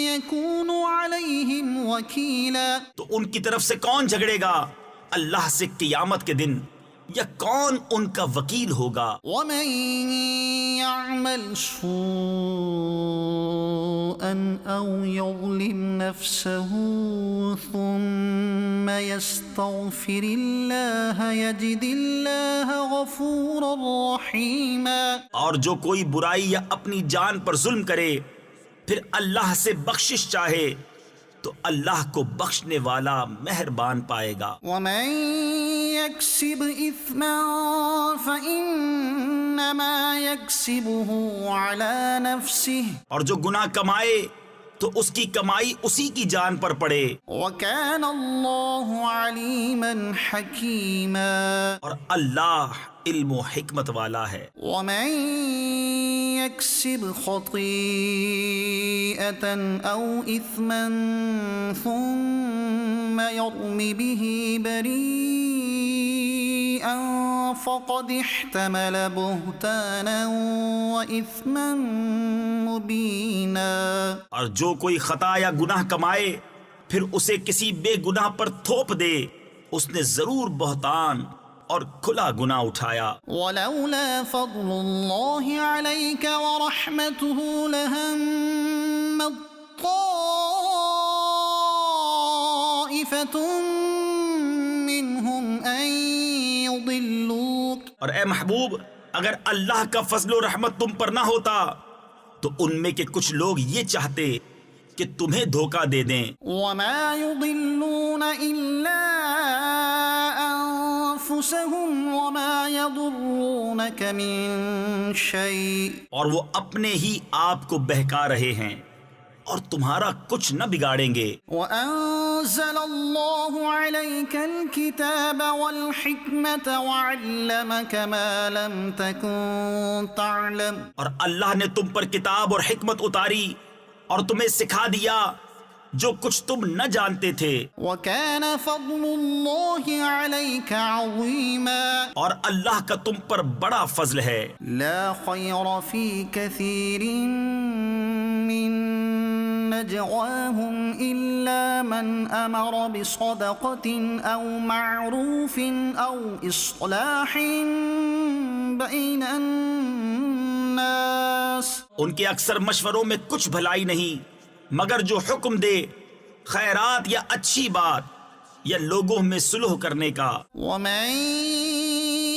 Speaker 1: يكون عليهم وكيلا.
Speaker 2: تو ان کی طرف سے کون جھگڑے گا اللہ سے قیامت کے دن، یا کون ان کا وکیل ہوگا؟
Speaker 1: ومن يعمل سوءا أو يظلم نفسه ثم يستغفر الله يجد الله غفورا رحيما.
Speaker 2: اور جو کوئی برائی یا اپنی جان پر ظلم کرے پھر اللہ سے بخشش چاہے تو اللہ کو بخشنے والا مہربان پائے گا۔
Speaker 1: ومن يكسب إثما فإنما يكسبه على نفسه.
Speaker 2: اور جو گناہ کمائے تو اس کی کمائی اسی کی جان پر پڑے،
Speaker 1: وكان الله عليما حكيما.
Speaker 2: اور اللہ علم و حکمت والا ہے۔
Speaker 1: ومن يكسب خطيئة أو إثما ثم يرم به بريئا فقد احتمل بهتانا وإثما مبينا.
Speaker 2: اور جو کوئی خطا یا گناہ کمائے پھر اسے کسی بے گناہ پر تھوپ دے اس نے ضرور بہتان اور کھلا گناہ اٹھایا۔
Speaker 1: ولولا فضل الله عليك ورحمته لهم طائفة منهم أن يضلوك.
Speaker 2: اور اے محبوب اگر اللہ کا فضل و رحمت تم پر نہ ہوتا تو ان میں کے کچھ لوگ یہ چاہتے کہ تمہیں دھوکہ دے دیں۔
Speaker 1: وما يضلون إلا أنفسهم وما يضرونك من شيء.
Speaker 2: اور وہ اپنے ہی آپ کو بہکا رہے ہیں اور تمہارا کچھ نہ بگاڑیں گے۔
Speaker 1: وأنزل الله عليك الكتاب والحكمة وعلمك ما لم تكن تعلم.
Speaker 2: اور اللہ نے تم پر کتاب اور حکمت اتاری اور تمہیں سکھا دیا جو کچھ تم نہ جانتے تھے۔
Speaker 1: وكان فضل الله عليك عظيما.
Speaker 2: اور اللہ کا تم پر بڑا فضل ہے۔
Speaker 1: لا خير في كثير من نجواهم إلا من أمر بصدقة أو معروف أو إصلاح بين الناس.
Speaker 2: ان کے اکثر مشوروں میں کچھ بھلائی نہیں مگر جو حکم دے خیرات یا اچھی بات یا لوگوں میں صلح کرنے کا۔
Speaker 1: ومن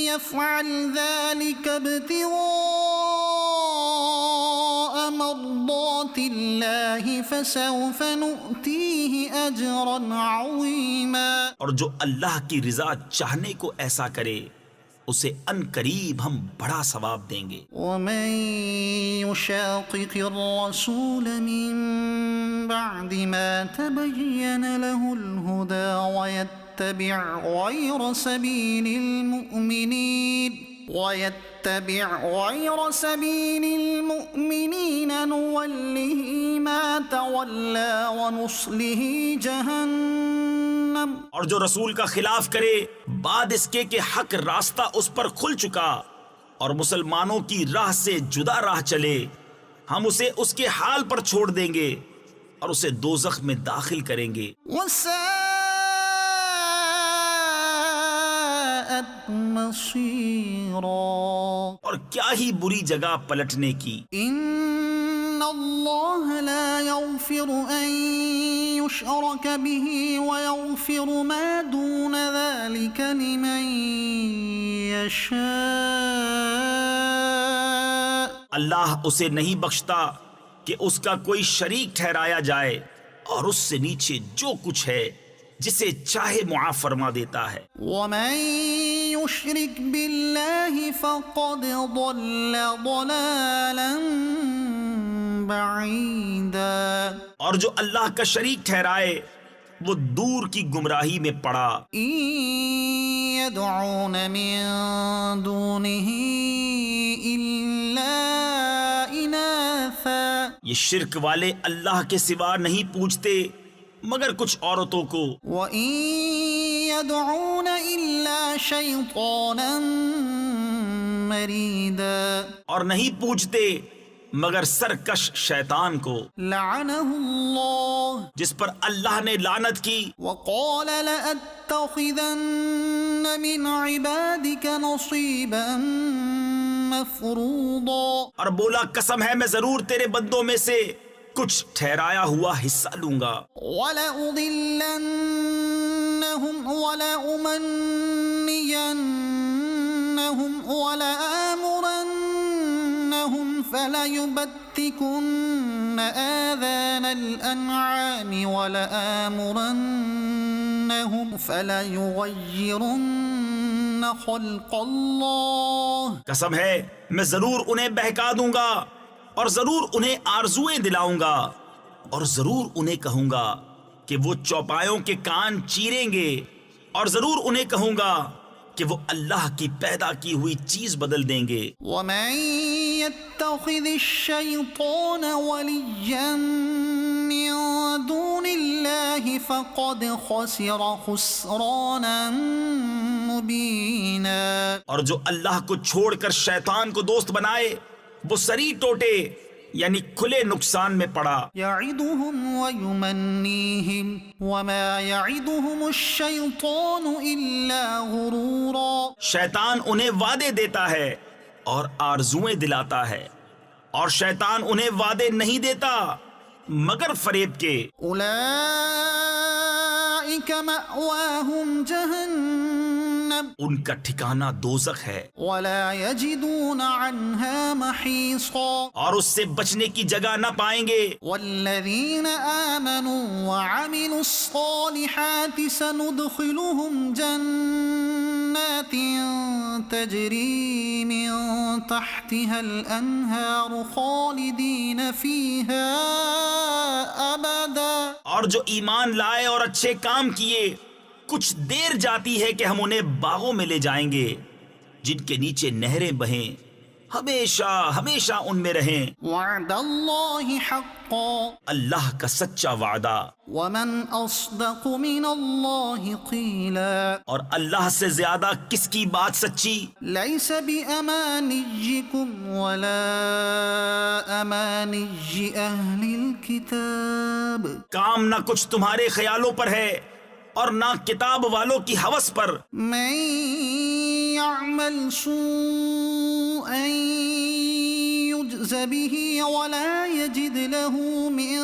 Speaker 1: يفعل ذلك ابتغاء مرضات الله فسوف نؤتيه أجرا عظيما.
Speaker 2: اور جو اللہ کی رضا چاہنے کو ایسا کرے اسے ان قریب ہم بڑا ثواب دیں گے۔
Speaker 1: ومن يشاقق الرسول من بعد ما تبين له الهدى ويتبع غير سبيل المؤمنين نوله ما تولى ونصله جهنم.
Speaker 2: اور جو رسول کا خلاف کرے بعد اس کے کہ حق راستہ اس پر کھل چکا اور مسلمانوں کی راہ سے جدا راہ چلے ہم اسے اس کے حال پر چھوڑ دیں گے اور اسے دوزخ میں داخل کریں گے۔
Speaker 1: وساءت مصيرا.
Speaker 2: اور کیا ہی بری جگہ پلٹنے کی۔
Speaker 1: إن الله لا يغفر أن يشرك به ويغفر ما دون ذلك لمن يشاء.
Speaker 2: اللہ اسے نہیں بخشتا کہ اس کا کوئی شریک ٹھہرایا جائے، اور اس سے نیچے جو کچھ ہے جسے چاہے معاف فرما دیتا ہے.
Speaker 1: ومن يشرك بالله فقد ضل ضلالا بعيدا.
Speaker 2: اور جو اللہ کا شریک ٹھہرائے وہ دور کی گمراہی میں پڑا.
Speaker 1: إن يدعون من دونه إلا إناثا.
Speaker 2: یہ شرک والے اللہ کے سوا نہیں پوچھتے مگر کچھ عورتوں کو.
Speaker 1: وَإِن يَدْعُونَ إِلَّا شَيْطَانًا مَرِيدًا. اور نہیں پوچھتے مگر سرکش شیطان کو، لعنه اللہ،
Speaker 2: جس پر اللہ نے لعنت کی.
Speaker 1: وقال لأتخذن من عبادك نصيبا مفروضا.
Speaker 2: اور بولا قسم ہے میں ضرور تیرے بندوں میں سے کچھ ٹھہرایا ہوا حصہ لوں گا.
Speaker 1: وَلَأُضِلَّنَّهُمْ وَلَأُمَنِّيَنَّهُمْ وَلَآمُرَنَّهُمْ فَلَيُبَتِّكُنَّ آذَانَ الْأَنْعَامِ وَلَآمُرَنَّهُمْ فَلَيُغَيِّرُنَّ خَلْقَ اللَّهِ.
Speaker 2: قسم ہے میں ضرور انہیں بہکا دوں گا، اور ضرور انہیں آرزویں دلاؤں گا، اور ضرور انہیں کہوں گا کہ وہ چوپایوں کے کان چیریں گے، اور ضرور انہیں کہوں گا کہ وہ اللہ کی پیدا کی ہوئی چیز بدل دیں گے.
Speaker 1: وَمَن يَتَّخِذِ الشَّيْطَانَ وَلِيًّا مِّن دُونِ اللَّهِ فَقَدْ خَسِرَ خُسْرَانًا مُّبِينًا.
Speaker 2: اور جو اللہ کو چھوڑ کر شیطان کو دوست بنائے وہ سری ٹوٹے یعنی کھلے نقصان میں پڑا.
Speaker 1: يَعِدُهُمْ وَيُمَنِّيهِمْ وَمَا يَعِدُهُمُ الشَّيْطَانُ إِلَّا غُرُورًا.
Speaker 2: شیطان انہیں وعدے دیتا ہے اور آرزویں دلاتا ہے، اور شیطان انہیں وعدے نہیں دیتا مگر فریب کے.
Speaker 1: أُولَئِكَ مَأْوَاهُمْ جَهَنَّمُ
Speaker 2: ان کا ٹھکانہ دوزخ ہے،
Speaker 1: وَلَا يَجِدُونَ عَنْهَا مَحِيصًا.
Speaker 2: اور اس سے بچنے کی جگہ نہ پائیں گے.
Speaker 1: وَالَّذِينَ آمَنُوا وَعَمِلُوا الصَّالِحَاتِ سَنُدْخِلُهُمْ جَنَّاتٍ تَجْرِي مِن تَحْتِهَا الْأَنْهَارُ خَالِدِينَ فِيهَا أَبَدًا.
Speaker 2: اور جو ایمان لائے اور اچھے کام کیے کچھ دیر جاتی ہے کہ ہم انہیں باغوں میں لے جائیں گے جن کے نیچے نہریں بہیں، ہمیشہ ہمیشہ ان میں رہیں.
Speaker 1: وعد اللہ حقا،
Speaker 2: اللہ کا سچا وعدہ.
Speaker 1: ومن اصدق من اللہ قیلا،
Speaker 2: اور اللہ سے زیادہ کس کی بات سچی؟
Speaker 1: لیس بامانیکم ولا امانی اہل الکتاب.
Speaker 2: کام نہ کچھ تمہارے خیالوں پر ہے اور نہ کتاب والوں کی ہوس پر.
Speaker 1: من يعمل سوءا يجز به ولا يجد له من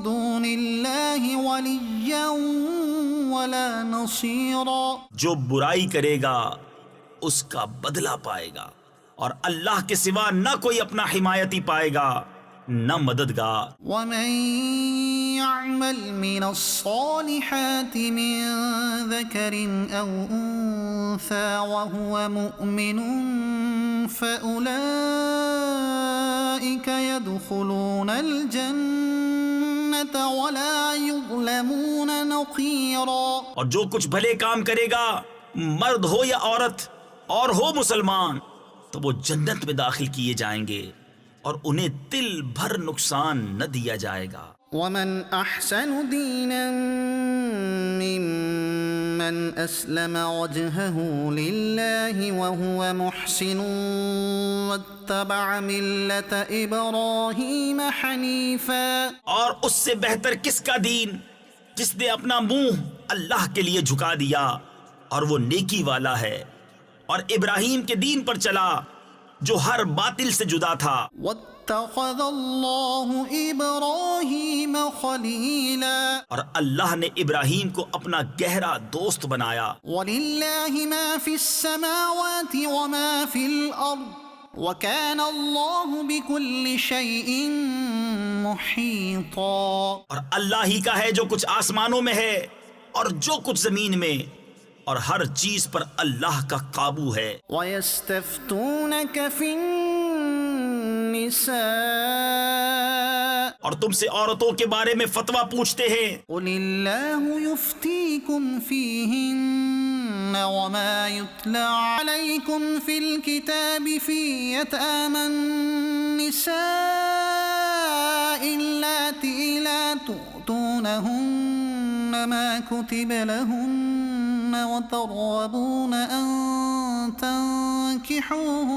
Speaker 1: دون الله وليا ولا نصيرا.
Speaker 2: جو برائی کرے گا اس کا بدلہ پائے گا، اور اللہ کے سوا نہ کوئی اپنا حمایتی پائے گا نہ مددگار.
Speaker 1: ومن يعمل من الصالحات من ذكر أو أنثى وهو مؤمن فأولئك يدخلون الجنة ولا يظلمون نقيرا.
Speaker 2: اور جو کچھ بھلے کام کرے گا مرد ہو یا عورت اور ہو مسلمان تو وہ جنت میں داخل کیے جائیں گے اور انہیں تل بھر نقصان نہ دیا جائے گا.
Speaker 1: ومن احسن دینا ممن اسلم وجهه لله وهو محسن واتبع ملة ابراہیم حنیفا.
Speaker 2: اور اس سے بہتر کس کا دین جس نے اپنا منہ اللہ کے لیے جھکا دیا اور وہ نیکی والا ہے اور ابراہیم کے دین پر چلا جو ہر باطل سے جدا تھا.
Speaker 1: واتخذ اللہ ابراہیم خلیلا
Speaker 2: اور اللہ نے ابراہیم کو اپنا گہرا دوست بنایا.
Speaker 1: وَلِلَّهِ مَا فِي السَّمَاوَاتِ وَمَا فِي الْأَرْضِ وَكَانَ اللَّهُ بِكُلِّ شَيْءٍ مُحِيطًا.
Speaker 2: اور اللہ ہی کا ہے جو کچھ آسمانوں میں ہے اور جو کچھ زمین میں، اور ہر چیز پر اللہ کا قابو ہے.
Speaker 1: وَيَسْتَفْتُونَكَ فِي النِّسَاءِ
Speaker 2: اور تم سے عورتوں کے بارے میں فتویٰ پوچھتے ہیں.
Speaker 1: قُلِ اللَّهُ يُفْتِيكُمْ فِيهِنَّ وَمَا يُتْلَى عَلَيْكُمْ فِي الْكِتَابِ فِي يَتَامَى النِّسَاءِ اللَّاتِي لَا تُؤْتُونَهُنَّ مَا كُتِبَ لَهُنَّ وَتَرْغَبُونَ أَن تَنكِحُوهُنَّ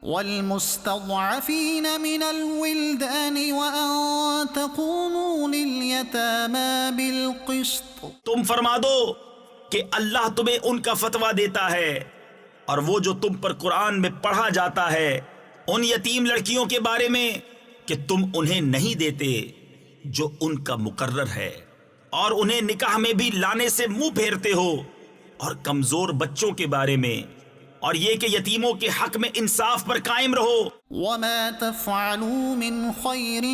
Speaker 1: والمستضعفين من الولدان وأن تقوموا لليتامى بالقسط.
Speaker 2: تم فرما دو کہ اللہ تمہیں ان کا فتویٰ دیتا ہے اور وہ جو تم پر قرآن میں پڑھا جاتا ہے ان یتیم لڑکیوں کے بارے میں کہ تم انہیں نہیں دیتے جو ان کا مقرر ہے، اور انہیں نکاح میں بھی لانے سے منہ پھیرتے ہو، اور کمزور بچوں کے بارے میں، اور یہ کہ یتیموں کے حق میں انصاف پر قائم رہو.
Speaker 1: وما تفعلوا من خير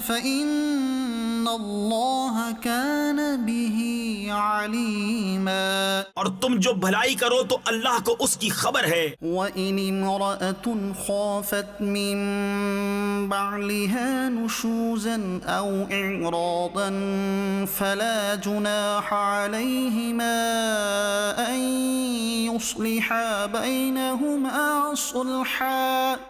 Speaker 1: فإن الله كان به عليما.
Speaker 2: اور تم جو بھلائی کرو تو اللہ کو اس کی خبر ہے.
Speaker 1: وإن امرأة خافت من بعلها نشوزا أو إعراضا فلا جناح عليهما أن يصلحا بينهما صلحا.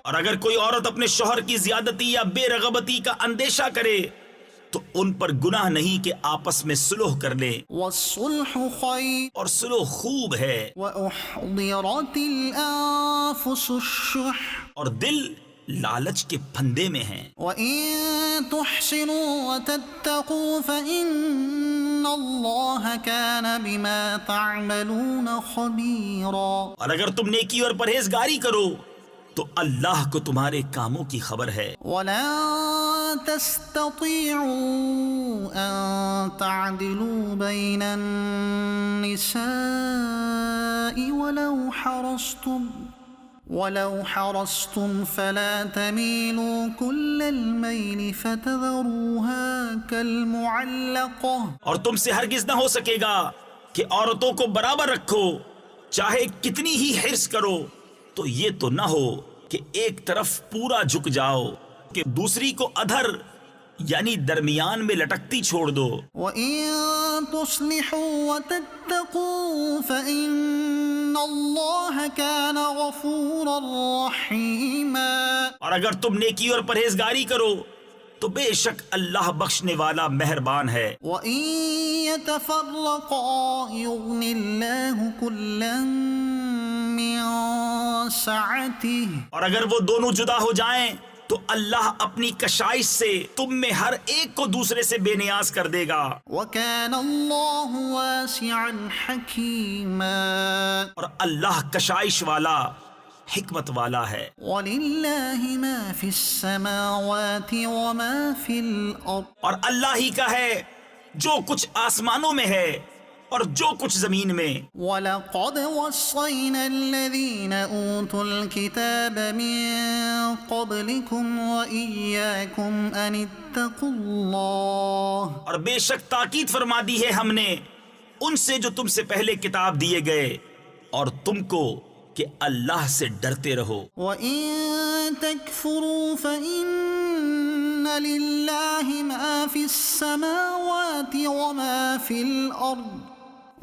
Speaker 2: اور اگر کوئی عورت اپنے شوہر کی زیادتی یا بے رغبتی کا اندیشہ کرے تو ان پر گناہ نہیں کہ آپس میں صلح کر لیں،
Speaker 1: والصلح خير
Speaker 2: اور صلح خوب ہے.
Speaker 1: وأحضرت الأنفس الشح
Speaker 2: اور دل لالچ کے پھندے میں ہیں.
Speaker 1: وإن تحسنوا وتتقوا فإن الله كان بما تعملون خبيرا.
Speaker 2: اور اگر تم نیکی اور پرہیزگاری کرو تو اللہ کو تمہارے کاموں کی خبر ہے.
Speaker 1: وَلَن تَسْتَطِيعُوا أَن تَعْدِلُوا بَيْنَ النِّسَاءِ وَلَوْ حَرَصْتُمْ فَلَا تَمِيلُوا كُلَّ الْمَيْلِ فَتَذَرُوهَا كَالْمُعَلَّقَةِ.
Speaker 2: اور تم سے ہرگز نہ ہو سکے گا کہ عورتوں کو برابر رکھو، چاہے کتنی ہی حرص کرو، تو یہ تو نہ ہو کہ ایک طرف پورا جھک جاؤ کہ دوسری کو ادھر یعنی درمیان میں لٹکتی چھوڑ دو.
Speaker 1: وَإِن تُصْلِحُوا وَتَتَّقُوا فَإِنَّ اللَّهَ كَانَ غَفُورًا رَحِيمًا.
Speaker 2: اور اگر تم نیکی اور پرہیزگاری کرو تو بے شک اللہ بخشنے والا مہربان ہے.
Speaker 1: وَإِن يَتَفَرَّقَا يُغْنِ اللَّهُ كُلًّا مِّن سَعَتِهِ.
Speaker 2: اور اگر وہ دونوں جدا ہو جائیں تو اللہ اپنی کشائش سے تم میں ہر ایک کو دوسرے سے بے نیاز کر دے گا.
Speaker 1: وَكَانَ اللَّهُ وَاسِعًا حَكِيمًا.
Speaker 2: اور اللہ کشائش والا، حکمت والا ہے.
Speaker 1: وَلِلَّهِ مَا فِي السَّمَاوَاتِ وَمَا فِي الْأَرْضِ.
Speaker 2: اور اللہ ہی کا ہے جو کچھ آسمانوں میں ہے اور جو کچھ زمین میں.
Speaker 1: وَلَقَدْ وَصَّيْنَا الَّذِينَ أُوتُوا الْكِتَابَ مِن قَبْلِكُمْ وَإِيَّاكُمْ أَنِ اتَّقُوا اللَّهَ.
Speaker 2: اور بے شک تاکید فرما دی ہے ہم نے ان سے جو تم سے پہلے کتاب دیے گئے اور تم کو کہ اللہ سے ڈرتے رہو.
Speaker 1: وَإِن تَكْفُرُوا فَإِنَّ لِلَّهِ مَا فِي السَّمَاوَاتِ وَمَا فِي الْأَرْضِ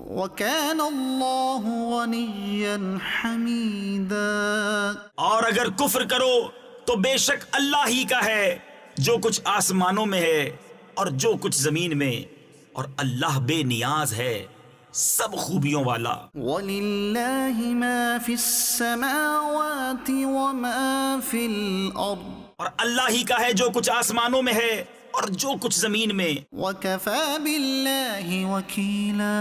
Speaker 1: وَكَانَ اللَّهُ غَنِيًّا حَمِيدًا.
Speaker 2: اور اگر کفر کرو تو بے شک اللہ ہی کا ہے جو کچھ آسمانوں میں ہے اور جو کچھ زمین میں، اور اللہ بے نیاز ہے، سب خوبیوں والا.
Speaker 1: وَلِلَّهِ مَا فِي السَّمَاوَاتِ وَمَا فِي الْأَرْضِ.
Speaker 2: اور اللہ ہی کا ہے جو کچھ آسمانوں میں ہے اور جو کچھ زمین میں.
Speaker 1: وَكَفَى بِاللَّهِ وَكِيلًا.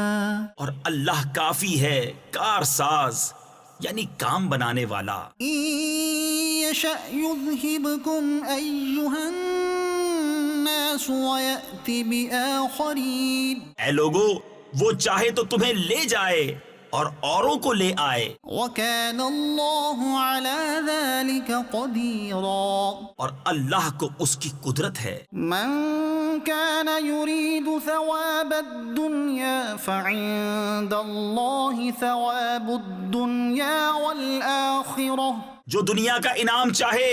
Speaker 2: اور اللہ کافی ہے کار ساز یعنی کام بنانے والا.
Speaker 1: إن يشأ يذهبكم أيها الناس ويأت بآخرين
Speaker 2: اے لوگو، وہ چاہے تو تمہیں لے جائے اور اوروں کو لے آئے،
Speaker 1: وكان الله على ذلك قديرا.
Speaker 2: اور اللہ کو اس کی قدرت ہے.
Speaker 1: من كان يريد ثواب الدنيا فعند الله ثواب الدنيا والآخرة.
Speaker 2: جو دنیا کا انعام چاہے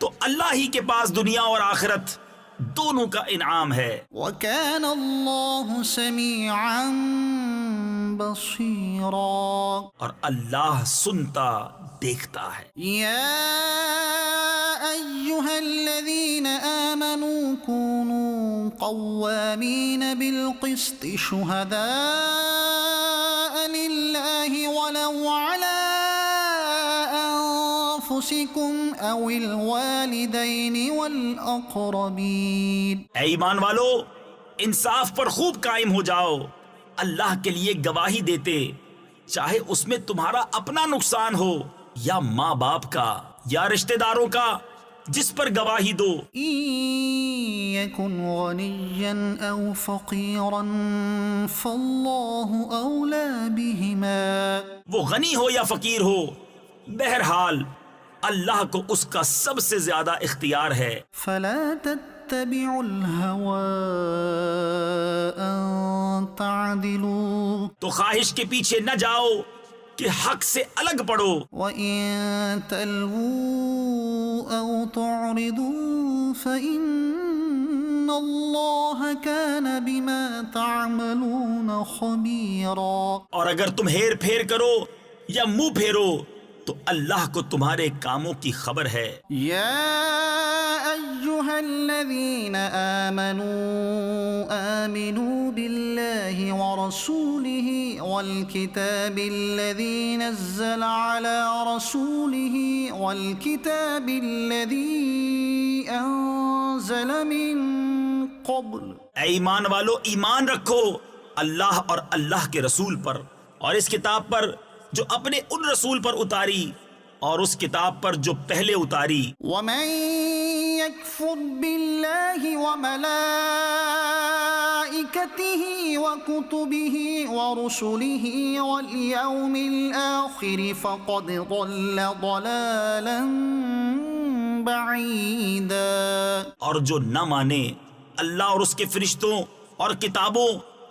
Speaker 2: تو اللہ ہی کے پاس دنیا اور آخرت دونوں کا انعام ہے.
Speaker 1: وكان الله سميعا بصيرا.
Speaker 2: اور اللہ سنتا دیکھتا ہے.
Speaker 1: يا أيها الذين آمنوا كونوا قوامين بالقسط شهداء لله ولو على أنفسكم أو الوالدين والأقربين.
Speaker 2: اے ایمان والو، انصاف پر خوب قائم ہو جاؤ، اللہ کے لیے گواہی دیتے، چاہے اس میں تمہارا اپنا نقصان ہو یا ماں باپ کا یا رشتہ داروں کا جس پر گواہی دو.
Speaker 1: إن يكن غنيا أو فقيرا فالله أولى بهما.
Speaker 2: وہ غنی ہو یا فقیر ہو، بہرحال اللہ کو اس کا سب سے زیادہ اختیار ہے.
Speaker 1: فلا تتبعوا الهوى أن تعدلوا
Speaker 2: تو خواہش کے پیچھے نہ جاؤ کہ حق سے الگ پڑو.
Speaker 1: وإن تلووا أو تعرضوا فإن الله كان بما تعملون خبيرا.
Speaker 2: اور اگر تم ہیر پھیر کرو یا منہ پھیرو تو اللہ کو تمہارے کاموں کی خبر ہے.
Speaker 1: يا أيها الذين آمنوا آمنوا بالله ورسوله والكتاب الذي نزل على رسوله والكتاب الذي أنزل من قبل.
Speaker 2: اے ایمان والو، ایمان رکھو اللہ اور اللہ کے رسول پر اور اس کتاب پر جو اپنے ان رسول پر اتاری اور اس کتاب پر جو پہلے اتاری.
Speaker 1: ومن يكفر بالله وملائكته وكتبه ورسله واليوم الآخر فقد ضل ضلالا بعيدا.
Speaker 2: اور جو نہ مانے اللہ اور اس کے فرشتوں اور کتابوں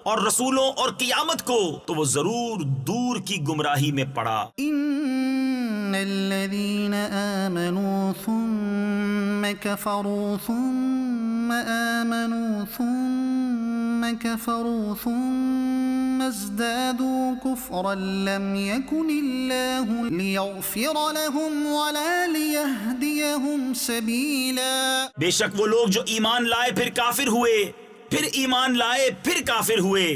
Speaker 2: اور رسولوں اور قیامت کو تو وہ ضرور دور کی گمراہی میں پڑا.
Speaker 1: ان الذين آمنوا ثم كفروا ثم آمنوا ثم كفروا ثم ازدادوا كفرا لم يكن الله ليغفر لهم ولا ليهديهم سبيلا.
Speaker 2: بے شک وہ لوگ جو ایمان لائے پھر کافر ہوئے، پھر ایمان لائے پھر کافر ہوئے،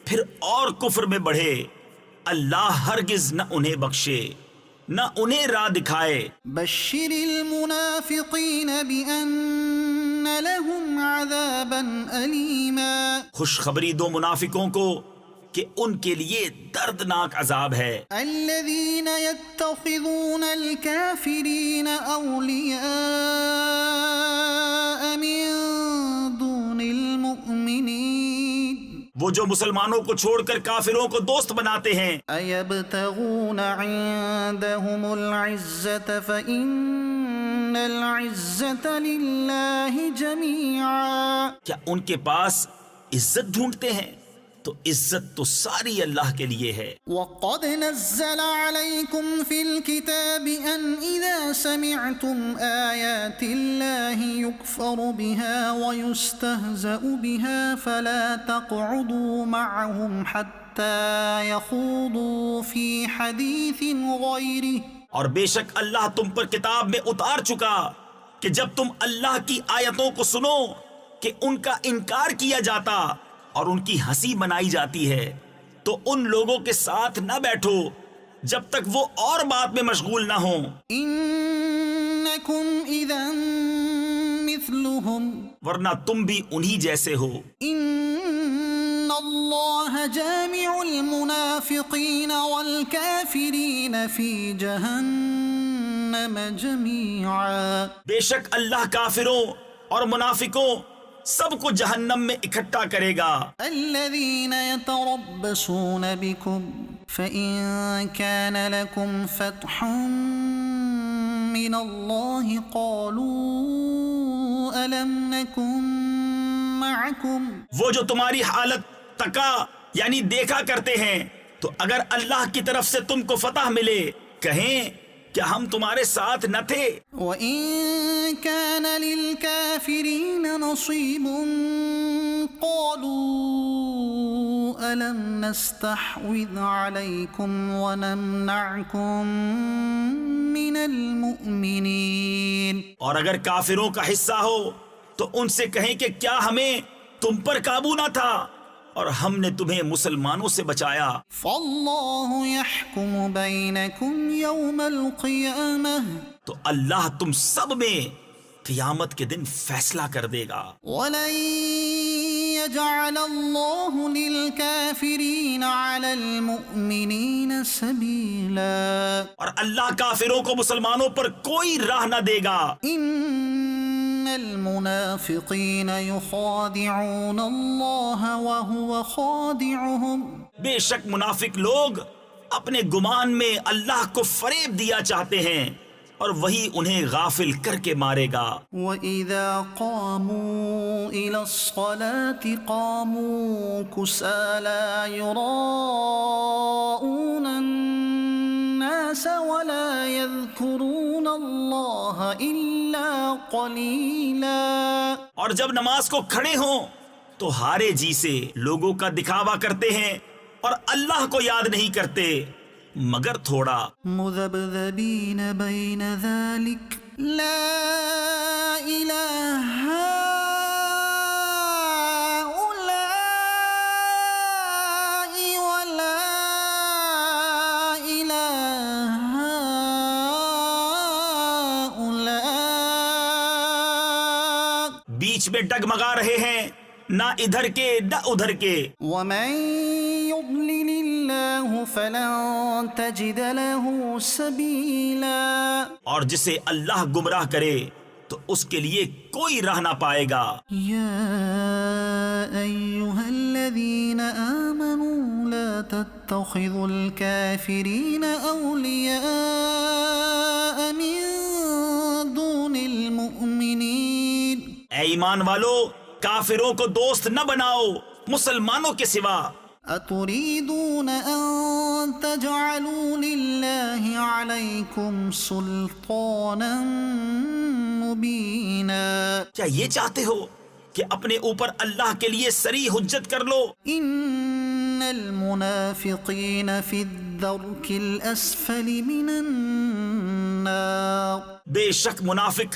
Speaker 2: پھر اور کفر میں بڑھے، اللہ ہرگز نہ انہیں بخشے نہ انہیں راہ دکھائے.
Speaker 1: بشر المنافقین بأن لهم عذابا ألیما.
Speaker 2: خوشخبری دو منافقوں کو کہ ان کے لیے دردناک عذاب ہے.
Speaker 1: الذین یتخذون الکافرین اولیاء من دون المؤمنین.
Speaker 2: وہ جو مسلمانوں کو چھوڑ کر کافروں کو دوست بناتے ہیں.
Speaker 1: ایبتغون عندهم العزة فإن العزة للہ جمیعا.
Speaker 2: کیا ان کے پاس عزت ڈھونڈتے ہیں؟ تو عزت تو ساری اللہ کے لیے ہے.
Speaker 1: وقد نزل عليكم في الكتاب أن إذا سمعتم آيات الله يكفر بها ويستهزأ بها فلا تقعدوا معهم حتى يخوضوا في حديث غيره.
Speaker 2: اور بے شک اللہ تم پر کتاب میں اتار چکا کہ جب تم اللہ کی آیتوں کو سنو کہ ان کا انکار کیا جاتا اور ان کی ہنسی بنائی جاتی ہے تو ان لوگوں کے ساتھ نہ بیٹھو جب تک وہ اور بات میں مشغول نہ ہوں.
Speaker 1: انکم اذا مثلهم
Speaker 2: ورنہ تم بھی انہی جیسے ہو.
Speaker 1: ان الله جامع المنافقين والكافرين في جهنم جميعا.
Speaker 2: بے شک اللہ کافروں اور منافقوں سب کو جہنم میں اکٹھا کرے گا.
Speaker 1: الذين يتربصون بكم فإن كان لكم فتح من الله قالوا ألم نكن معكم.
Speaker 2: وہ جو تمہاری حالت تکا یعنی دیکھا کرتے ہیں تو اگر اللہ کی طرف سے تم کو فتح ملے کہیں کیا ہم تمہارے ساتھ نہ تھے.
Speaker 1: وَإِن كَانَ لِلْكَافِرِينَ نَصِيبٌ قَالُوا أَلَمْ نَسْتَحْوِذْ عَلَيْكُمْ وَنَمْنَعْكُمْ مِنَ الْمُؤْمِنِينَ.
Speaker 2: اور اگر کافروں کا حصہ ہو تو ان سے کہیں کہ کیا ہمیں تم پر قابو نہ تھا اور ہم نے تمہیں مسلمانوں سے بچایا.
Speaker 1: فَاللَّهُ يَحْكُمُ بَيْنَكُمْ يَوْمَ الْقِيَامَةِ.
Speaker 2: تو اللہ تم سب میں قیامت کے دن فیصلہ کر دے گا.
Speaker 1: وَلَن يَجْعَلَ اللَّهُ لِلْكَافِرِينَ عَلَى الْمُؤْمِنِينَ سَبِيلًا.
Speaker 2: اور اللہ کافروں کو مسلمانوں پر کوئی راہ نہ دے گا.
Speaker 1: إِنَّ الْمُنَافِقِينَ يُخَادِعُونَ اللَّهَ وَهُوَ خَادِعُهُمْ.
Speaker 2: بے شک منافق لوگ اپنے گمان میں اللہ کو فریب دیا چاہتے ہیں اور وہی انہیں غافل کر کے مارے گا.
Speaker 1: وَإِذَا قَامُوا إِلَى الصَّلَاةِ قَامُوا كُسَالَى يُرَاءُونَ النَّاسَ وَلَا يَذْكُرُونَ اللَّهَ إِلَّا قَلِيلًا.
Speaker 2: اور جب نماز کو کھڑے ہوں تو ہارے جی سے لوگوں کا دکھاوا کرتے ہیں اور اللہ کو یاد نہیں کرتے مگر تھوڑا.
Speaker 1: مذبذبین بین ذلک لا الہ ہؤلاء ولا الہ ہؤلاء.
Speaker 2: بیچ میں ڈگمگا رہے ہیں نہ ادھر کے نہ ادھر کے.
Speaker 1: ومن يضلل الله فلن تجد له سبيلا.
Speaker 2: اور جسے اللہ گمراہ کرے تو اس کے لیے کوئی راہ نہ پائے گا.
Speaker 1: يا أيها الذين آمنوا لا تتخذوا الكافرين أولياء من دون المؤمنين.
Speaker 2: اے ایمان والو کافروں کو دوست نہ بناؤ مسلمانوں کے سوا.
Speaker 1: أتريدون أن تجعلوا لله عليكم سلطانا مبينا.
Speaker 2: کیا یہ چاہتے ہو کہ اپنے اوپر اللہ کے لیے صریح حجت کر لو؟
Speaker 1: إن المنافقين في الدرك الأسفل من النار.
Speaker 2: بے شک منافق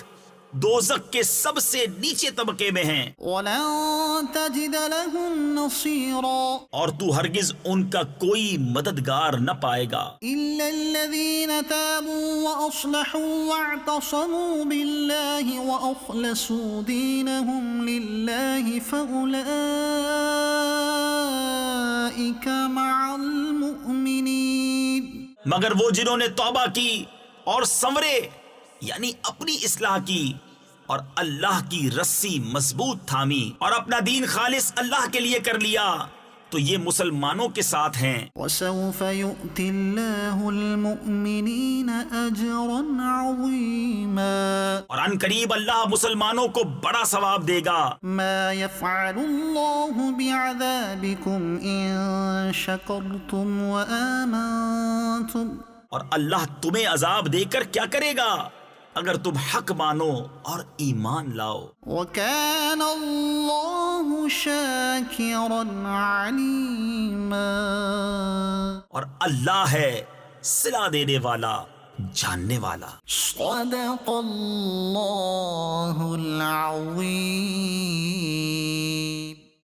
Speaker 2: دوزخ کے سب سے نیچے طبقے میں ہیں.
Speaker 1: ولن تجد لهم نصيرا.
Speaker 2: اور تو ہرگز ان کا کوئی مددگار نہ پائے گا.
Speaker 1: إلا الذين تابوا وأصلحوا واعتصموا بالله وأخلصوا دينهم لله فأولئك مع المؤمنين.
Speaker 2: مگر وہ جنہوں نے توبہ کی اور سنورے یعنی اپنی اصلاح کی اور اللہ کی رسی مضبوط تھامی اور اپنا دین خالص اللہ کے لیے کر لیا تو یہ مسلمانوں کے ساتھ ہیں.
Speaker 1: وسوف يؤتي الله المؤمنين أجرا عظيما.
Speaker 2: اور ان قریب اللہ مسلمانوں کو بڑا ثواب دے گا.
Speaker 1: ما يفعل الله بعذابكم إن شكرتم وآمنتم.
Speaker 2: اور اللہ تمہیں عذاب دے کر کیا کرے گا اگر تم حق مانو اور ایمان لاؤ.
Speaker 1: وَكَانَ اللَّهُ شَاكِرًا عَلِيمًا.
Speaker 2: اور اللہ ہے صلہ دینے والا جاننے والا.
Speaker 1: صدق اللہ العظیم.